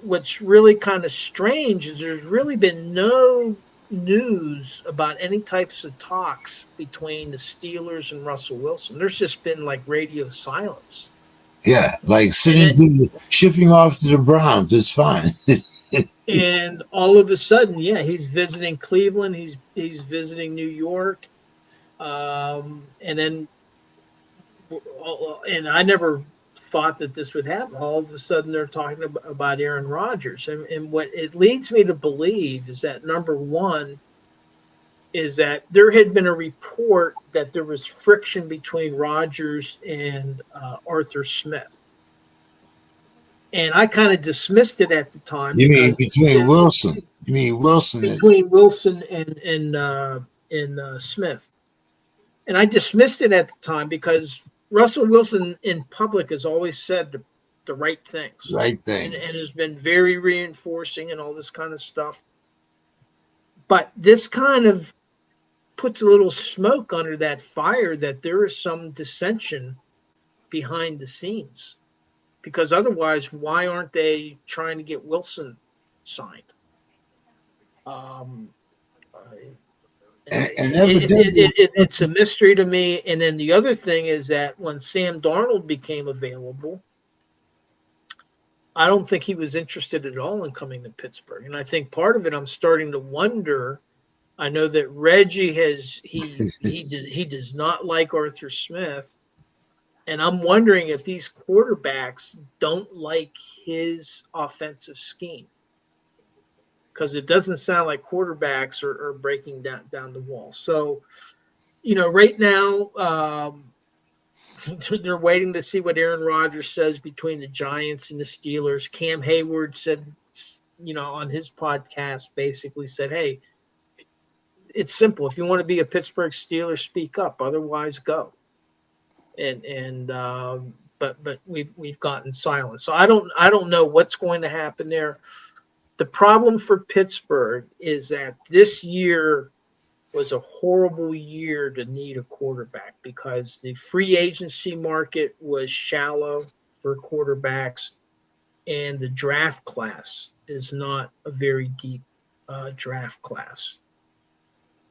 what's really kind of strange is there's really been no news about any types of talks between the Steelers and Russell Wilson. There's just been like radio silence. Yeah, like shipping off to the Browns. It's fine. And all of a sudden, yeah, he's visiting Cleveland. He's visiting New York, and I never thought that this would happen. All of a sudden, they're talking about Aaron Rodgers, and what it leads me to believe is that, number one, is that there had been a report that there was friction between Rodgers and Arthur Smith. And I kind of dismissed it at the time. You mean between Wilson? You mean Wilson? Between Wilson and Smith. And I dismissed it at the time because Russell Wilson in public has always said the right things. Right thing. And has been very reinforcing and all this kind of stuff. But this kind of puts a little smoke under that fire that there is some dissension behind the scenes. Because otherwise, why aren't they trying to get Wilson signed? It's a mystery to me. And then the other thing is that when Sam Darnold became available, I don't think he was interested at all in coming to Pittsburgh. And I think part of it, I'm starting to wonder. I know that Reggie he does not like Arthur Smith. And I'm wondering if these quarterbacks don't like his offensive scheme, because it doesn't sound like quarterbacks are breaking down the wall. So, right now they're waiting to see what Aaron Rodgers says between the Giants and the Steelers. Cam Hayward said, on his podcast, basically said, hey, it's simple. If you want to be a Pittsburgh Steeler, speak up. Otherwise, go. But we've gotten silent. So I don't know what's going to happen there. The problem for Pittsburgh is that this year was a horrible year to need a quarterback because the free agency market was shallow for quarterbacks, and the draft class is not a very deep draft class.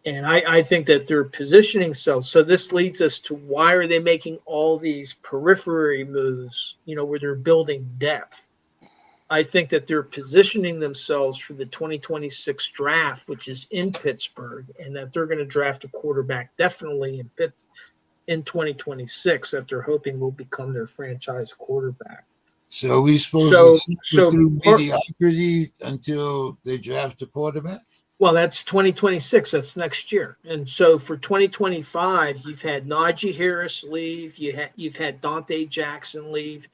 And I think that they're positioning themselves. So this leads us to, why are they making all these periphery moves, where they're building depth? I think that they're positioning themselves for the 2026 draft, which is in Pittsburgh, and that they're going to draft a quarterback definitely in 2026 that they're hoping will become their franchise quarterback. So are we supposed to sit through mediocrity until they draft a quarterback? Well, that's 2026. That's next year. And so for 2025, you've had Najee Harris leave. You've had Dante Jackson leave.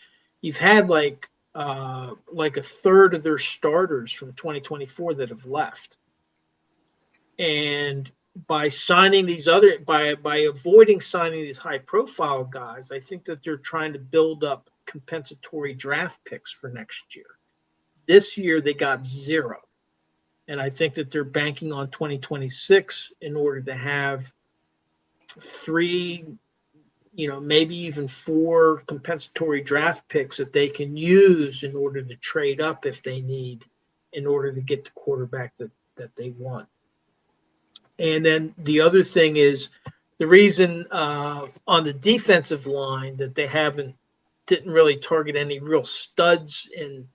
You've had like a third of their starters from 2024 that have left. And by signing these by avoiding signing these high profile guys, I think that they're trying to build up compensatory draft picks for next year. This year they got 0. And I think that they're banking on 2026 in order to have 3 maybe even 4 compensatory draft picks that they can use in order to trade up if they need, in order to get the quarterback that they want. And then the other thing is the reason on the defensive line that they didn't really target any real studs in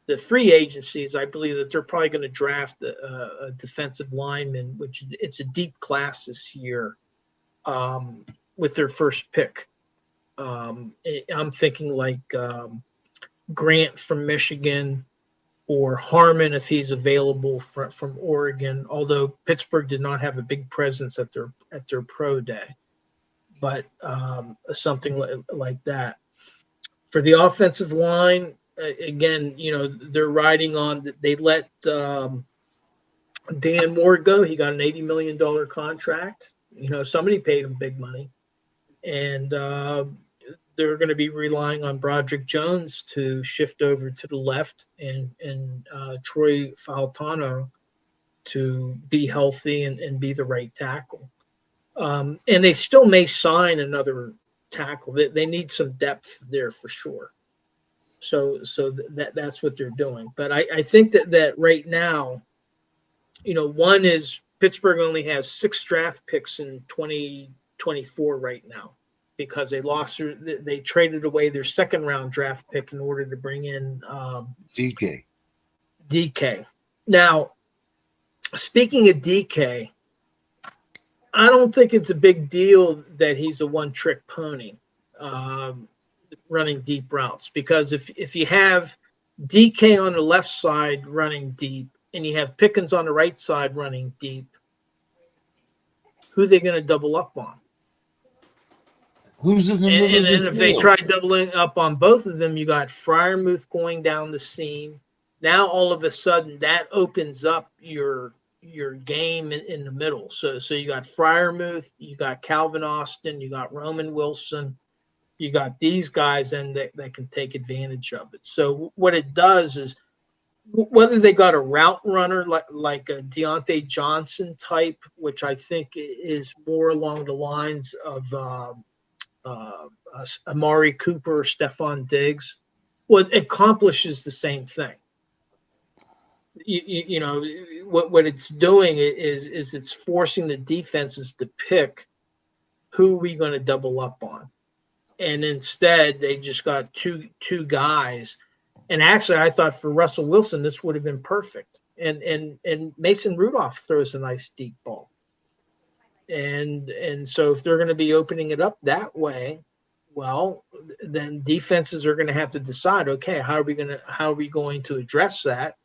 the free agencies. I believe that they're probably going to draft a defensive lineman, which it's a deep class this year, with their first pick. I'm thinking like Grant from Michigan, or Harmon if he's available from Oregon. Although Pittsburgh did not have a big presence at their pro day, but something like that. For the offensive line, again, they're riding on. They let Dan Moore go. He got an $80 million contract. Somebody paid him big money, and they're going to be relying on Broderick Jones to shift over to the left, and Troy Fautano to be healthy and be the right tackle. And they still may sign another tackle. They need some depth there for sure. So that's what they're doing. But I think that right now, one is Pittsburgh only has 6 draft picks in 2024 right now, because they traded away their second round draft pick in order to bring in DK. Now, speaking of DK, I don't think it's a big deal that he's a one-trick pony running deep routes, because if you have DK on the left side running deep and you have Pickens on the right side running deep, who are they going to double up on? Who's in the middle and of the if they field? try doubling up on both of them, you got Freiermuth going down the seam. Now all of a sudden that opens up your game in the middle. So you got Freiermuth, you got Calvin Austin, you got Roman Wilson, you got these guys and that can take advantage of it. So what it does is, whether they got a route runner like a Deontay Johnson type, which I think is more along the lines of Amari Cooper or Stephon Diggs, well, it accomplishes the same thing. What it's doing is it's forcing the defenses to pick who are we going to double up on, and instead they just got two guys. And actually, I thought for Russell Wilson this would have been perfect. And Mason Rudolph throws a nice deep ball. And so if they're going to be opening it up that way, well, then defenses are going to have to decide, okay, how are we going to address that?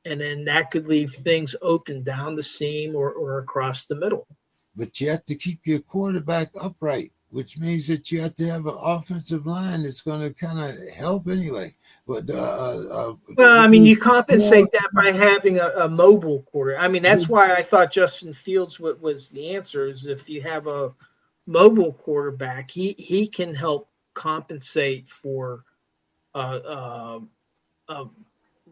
And then that could leave things open down the seam or across the middle. But you have to keep your quarterback upright, which means that you have to have an offensive line that's going to kind of help anyway. But well, I mean, you compensate that by having a mobile quarter. I mean, that's why I thought Justin Fields was the answer. Is if you have a mobile quarterback, he can help compensate for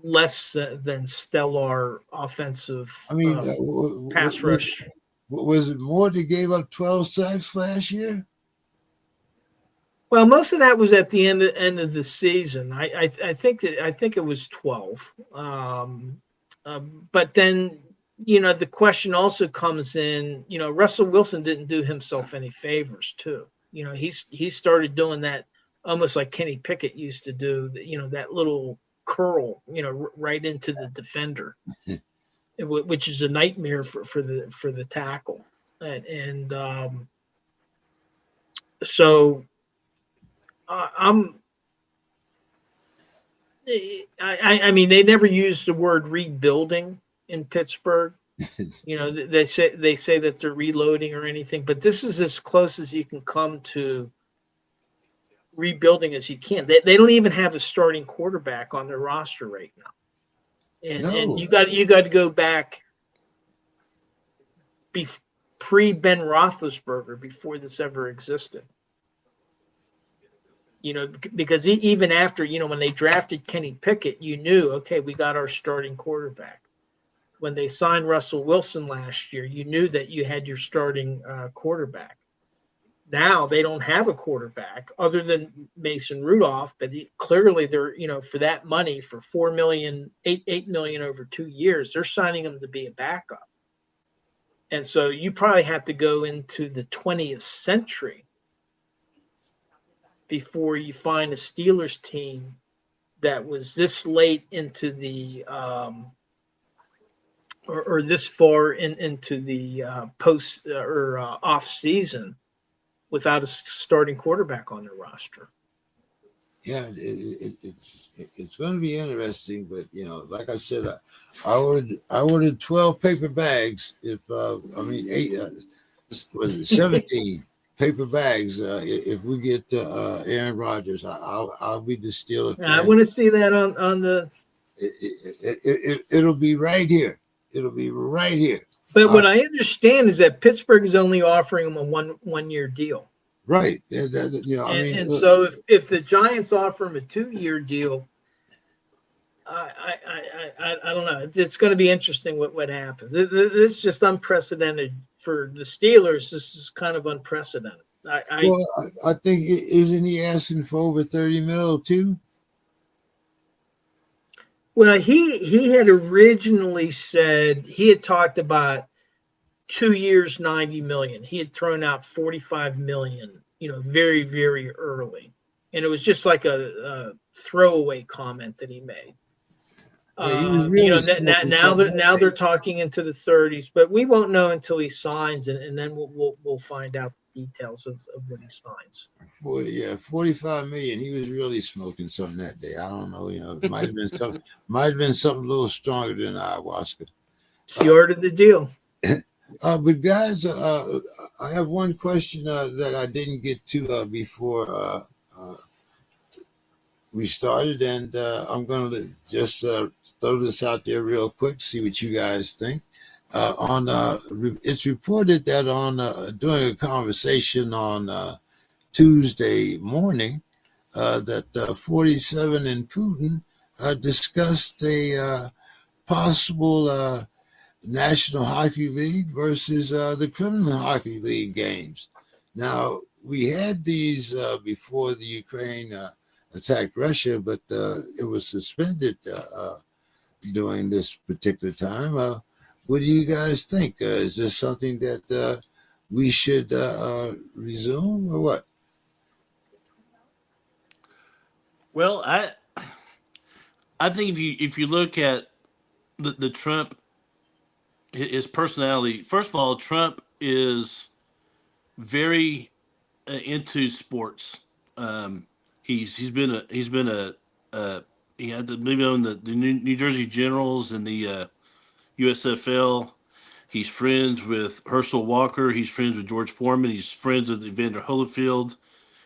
less than stellar offensive pass rush. Was it Moore that gave up 12 sacks last year? Well, most of that was at the end of the season. I think it was 12. But then, the question also comes in. Russell Wilson didn't do himself any favors too. He started doing that almost like Kenny Pickett used to do. That little curl, right into the defender, which is a nightmare for the tackle. And so. I mean, they never used the word rebuilding in Pittsburgh. They say that they're reloading or anything, but this is as close as you can come to rebuilding as you can. They don't even have a starting quarterback on their roster right now, and you got to go back pre Ben Roethlisberger before this ever existed. Because even after, when they drafted Kenny Pickett, you knew, okay, we got our starting quarterback. When they signed Russell Wilson last year, you knew that you had your starting quarterback. now they don't have a quarterback other than Mason Rudolph, but clearly they're, for that money, for $4 million, $8 million over 2 years, they're signing him to be a backup. And so you probably have to go into the 20th century before you find a Steelers team that was this late into the or this far into the post or off season without a starting quarterback on their roster. Yeah, it's going to be interesting, but like I said, I ordered 12 paper bags. If eight, was it 17 paper bags? If we get Aaron Rodgers, I'll be the Steeler fan. I want to see that on the. It'll be right here. It'll be right here. But what I understand is that Pittsburgh is only offering him a one-year deal. Right. So if the Giants offer him a 2-year deal, I don't know. It's going to be interesting what happens. This is just unprecedented for the Steelers. This is kind of unprecedented. I think, isn't he asking for over 30 mil too? Well, he had originally said he had talked about 2 years, 90 million. He had thrown out 45 million, very, very early. And it was just like a throwaway comment that he made. Now they're talking into the 30s, but we won't know until he signs, and then we'll find out the details of when he signs. 45 million. He was really smoking something that day. I don't know. It might have been something. Might have been something a little stronger than ayahuasca. He ordered the deal. But guys, I have one question that I didn't get to before we started, and I'm going to just throw this out there real quick, see what you guys think. It's reported that during a conversation on Tuesday morning, that 47 and Putin discussed a possible National Hockey League versus the Criminal Hockey League games. Now, we had these before the Ukraine attacked Russia, but it was suspended during this particular time. What do you guys think? Is this something that we should resume or what? Well, I think if you look at the Trump, his personality. First of all, Trump is very into sports. He had to maybe own the New Jersey Generals and the USFL. He's friends with Herschel Walker. He's friends with George Foreman. He's friends with Evander Holyfield.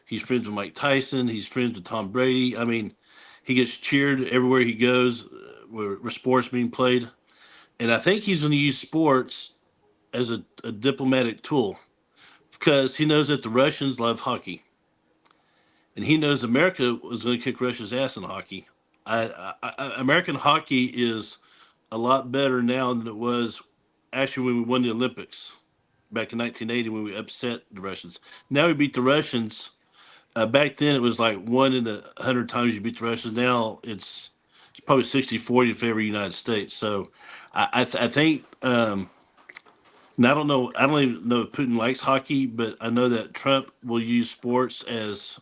He's friends with Mike Tyson. He's friends with Tom Brady. I mean, he gets cheered everywhere he goes where sports being played. And I think he's going to use sports as a diplomatic tool because he knows that the Russians love hockey. And he knows America was going to kick Russia's ass in hockey. American hockey is a lot better now than it was actually when we won the Olympics back in 1980 when we upset the Russians. Now we beat the Russians. Back then it was like 1 in 100 times you beat the Russians. Now it's probably 60-40 in favor of the United States. So I think and I don't know. I don't even know if Putin likes hockey, but I know that Trump will use sports as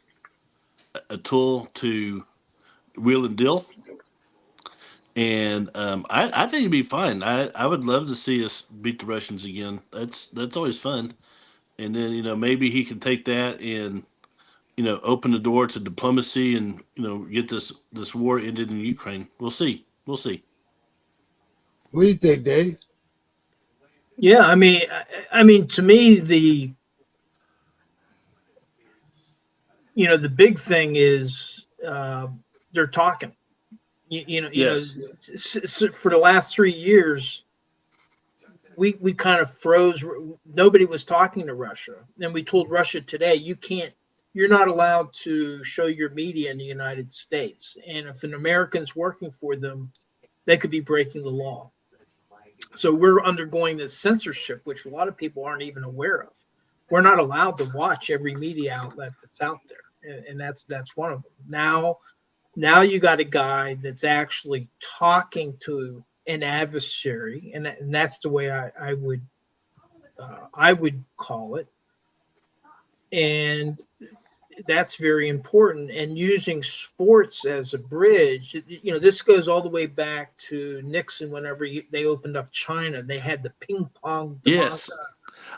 a tool to wheel and deal. And I think it'd be fine. I would love to see us beat the Russians again. That's always fun. And then maybe he can take that and open the door to diplomacy and get this war ended in Ukraine. We'll see. What do you think, Dave? Yeah, I mean, to me, the big thing is they're talking. Yes. For the last 3 years, we kind of froze. Nobody was talking to Russia, and we told Russia today, you're not allowed to show your media in the United States, and if an American's working for them, they could be breaking the law. So we're undergoing this censorship, which a lot of people aren't even aware of. we're not allowed to watch every media outlet that's out there, and that's one of them. Now you got a guy that's actually talking to an adversary, and that's the way I would call it, and that's very important. And using sports as a bridge, this goes all the way back to Nixon. Whenever they opened up China, they had the Yes.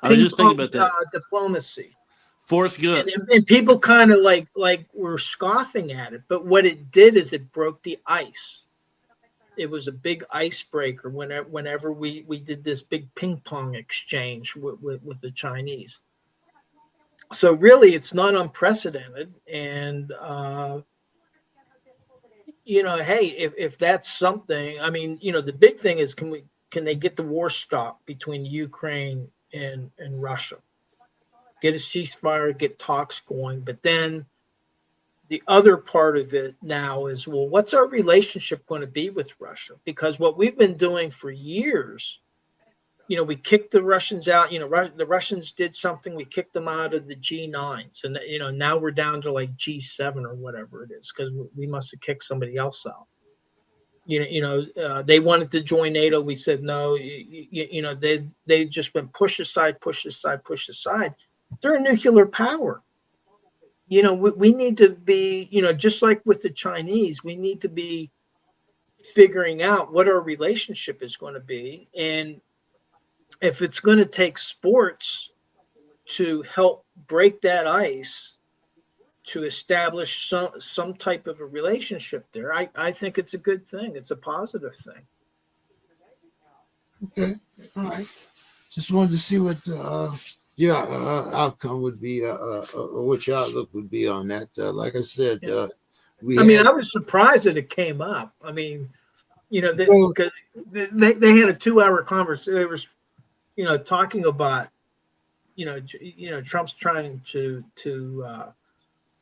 I was just thinking about that. Diplomacy. Forrest Gump. And people kind of like were scoffing at it, but what it did is it broke the ice. It was a big icebreaker whenever we did this big ping pong exchange with the Chinese. So really, it's not unprecedented. And hey, if that's something, I mean, the big thing is can they get the war stopped between Ukraine and Russia? Get a ceasefire, get talks going. But then the other part of it now is, well, what's our relationship going to be with Russia? Because what we've been doing for years, we kicked the Russians out. The Russians did something. We kicked them out of the G9s. And, now we're down to like G7 or whatever it is, because we must have kicked somebody else out. They wanted to join NATO. We said no. They've just been pushed aside. They're a nuclear power. We need to be, just like with the Chinese, we need to be figuring out what our relationship is going to be. And if it's going to take sports to help break that ice, to establish some type of a relationship there, I think it's a good thing. It's a positive thing. Okay. All right. Just wanted to see what your outcome would be, or what your outlook would be on that. Like I said, I was surprised that it came up. I mean, because they had a 2-hour conversation. They were, talking about, Trump's trying to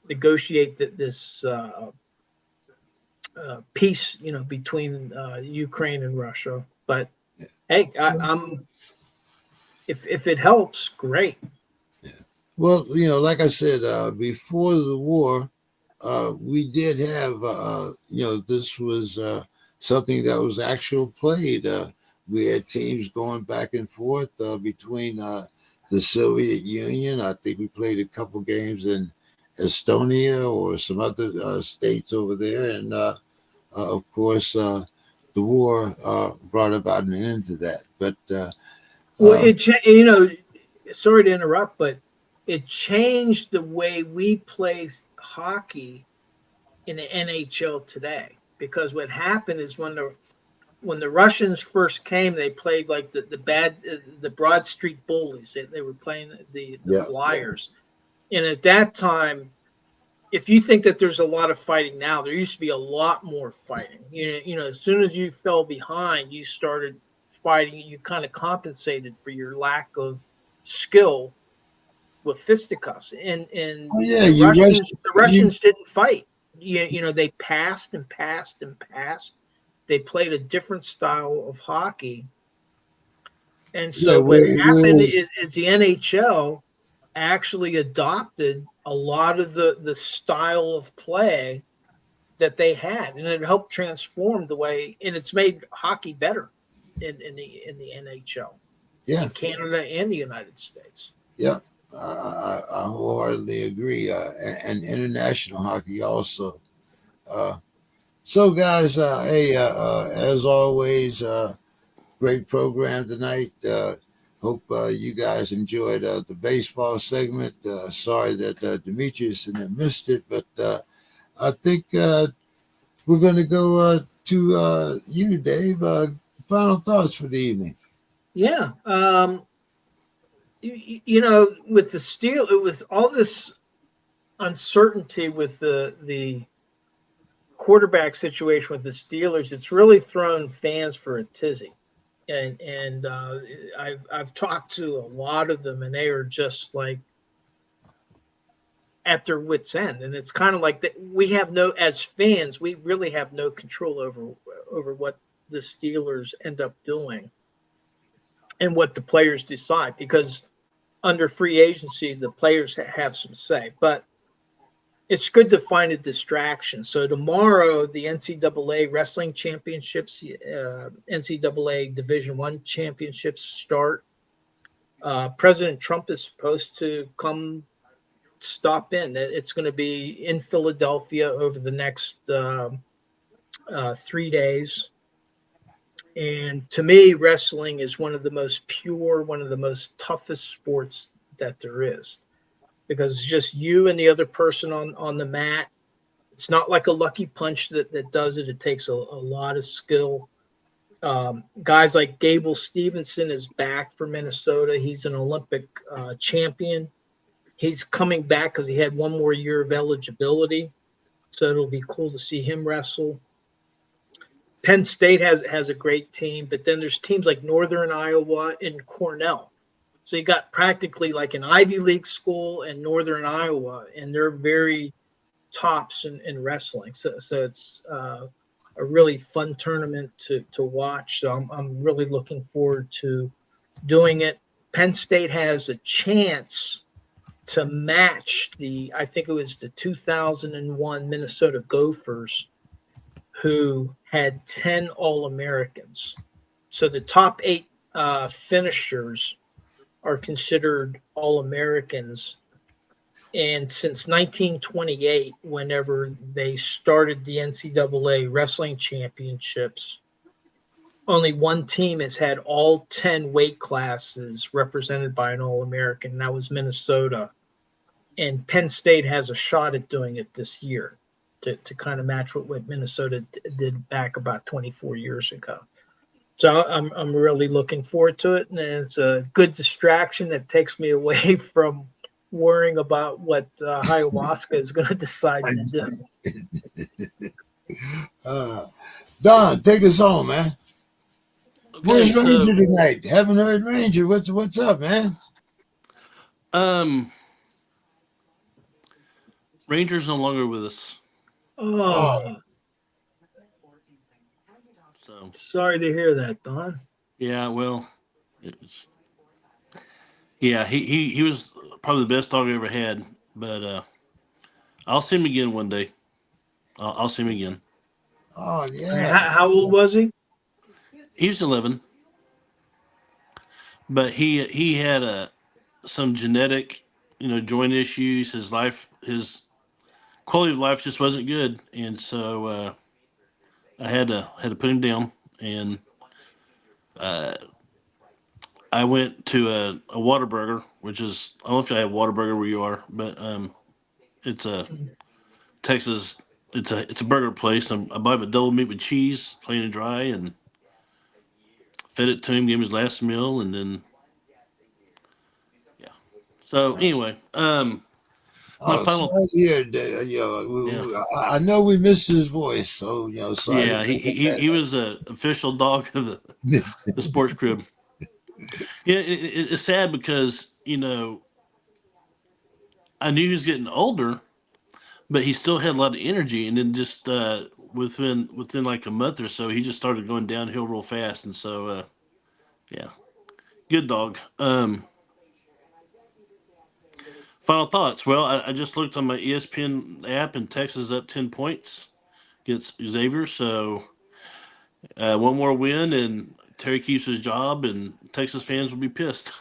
negotiate this peace, between Ukraine and Russia. But hey, I'm if it helps, great. Yeah. Well, like I said, before the war, we did have, this was something that was actual played. We had teams going back and forth between the Soviet Union. I think we played a couple games in Estonia or some other states over there. And, of course, the war brought about an end to that. But well, sorry to interrupt, but it changed the way we play hockey in the NHL today. Because what happened is when the Russians first came, they played like the Broad Street Bullies. They were playing the Flyers, and at that time, if you think that there's a lot of fighting now, there used to be a lot more fighting. As soon as you fell behind, you started fighting. You kind of compensated for your lack of skill with fisticuffs. And the Russians didn't fight. They passed and passed and passed. They played a different style of hockey. And so what happened is the NHL actually adopted a lot of the style of play that they had, and it helped transform the way, and it's made hockey better in the NHL, in Canada and the United States. Yeah, I wholeheartedly agree, and international hockey also. So, guys, hey, as always, great program tonight. Hope you guys enjoyed the baseball segment. Sorry that Demetrius missed it, but I think we're going to go to you, Dave. Final thoughts for the evening. Yeah. With the Steel, it was all this uncertainty with the quarterback situation with the Steelers. It's really thrown fans for a tizzy. And I've talked to a lot of them, and they are just like at their wits' end. And it's kind of like that. As fans, we really have no control over what the Steelers end up doing and what the players decide, because under free agency, the players have some say. But it's good to find a distraction. So tomorrow, the NCAA wrestling championships, NCAA Division I championships start. President Trump is supposed to come stop in. It's going to be in Philadelphia over the next 3 days. And to me, wrestling is one of the most pure, one of the most toughest sports that there is, because it's just you and the other person on the mat. It's not like a lucky punch that does it. It takes a lot of skill. Guys like Gable Stevenson is back for Minnesota. He's an Olympic champion. He's coming back because he had one more year of eligibility. So it'll be cool to see him wrestle. Penn State has a great team, but then there's teams like Northern Iowa and Cornell. So you got practically like an Ivy League school and Northern Iowa, and they're very tops in wrestling. So it's a really fun tournament to watch. So I'm really looking forward to doing it. Penn State has a chance to match I think it was the 2001 Minnesota Gophers, who had 10 All-Americans. So the top 8 finishers are considered All-Americans. And since 1928, whenever they started the NCAA wrestling championships, only one team has had all 10 weight classes represented by an All-American, and that was Minnesota. And Penn State has a shot at doing it this year to kind of match what Minnesota did back about 24 years ago. So I'm really looking forward to it, and it's a good distraction that takes me away from worrying about what ayahuasca is going to decide to do. Don, take us home, man. Where's Ranger tonight? Haven't heard Ranger. What's up, man? Ranger's no longer with us. Oh, so sorry to hear that, Don. Yeah, well, he was probably the best dog I ever had, but I'll see him again one day. I'll see him again. Oh yeah. How old was he? He was 11, but he had some genetic, joint issues. His quality of life just wasn't good, and so I had to put him down. And I went to a Whataburger, which is, I don't know if I have Whataburger where you are, but it's a Texas. It's a burger place. I bought him a double meat with cheese, plain and dry, and fed it to him. Gave him his last meal, and then yeah. So anyway, my final. Sorry to hear that, I know we missed his voice, so sorry. Yeah, he was an official dog of the Sports Krib. Yeah, it's sad because I knew he was getting older, but he still had a lot of energy, and then just within like a month or so, he just started going downhill real fast, and so yeah, good dog. Final thoughts. Well, I just looked on my ESPN app, and Texas is up 10 points against Xavier. So one more win, and Terry keeps his job, and Texas fans will be pissed.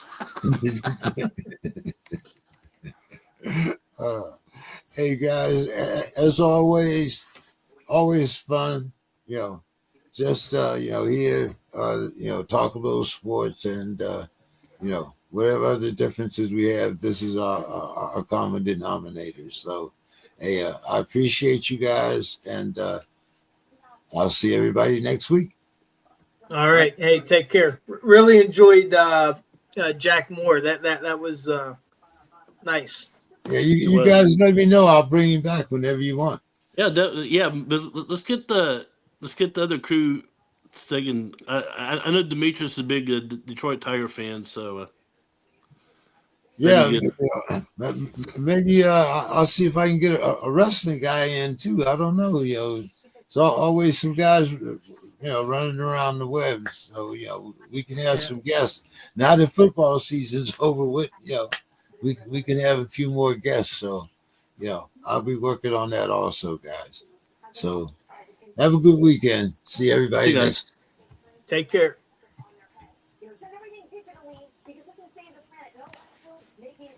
Hey guys, as always fun. Just here, talk a little sports, and whatever other differences we have, this is our common denominator. So, hey, I appreciate you guys, and I'll see everybody next week. All right. Hey, take care. Really enjoyed Jack Moore. That was nice. Yeah, you guys let me know. I'll bring him back whenever you want. Yeah, but let's get the other crew singing. I know Demetrius is a big Detroit Tiger fan, so yeah, maybe I'll see if I can get a wrestling guy in too. I don't know, There's always some guys running around the web. So, we can have some guests. Now that football season's over with, we can have a few more guests. So, I'll be working on that also, guys. So have a good weekend. See See everybody you guys. next. Take care.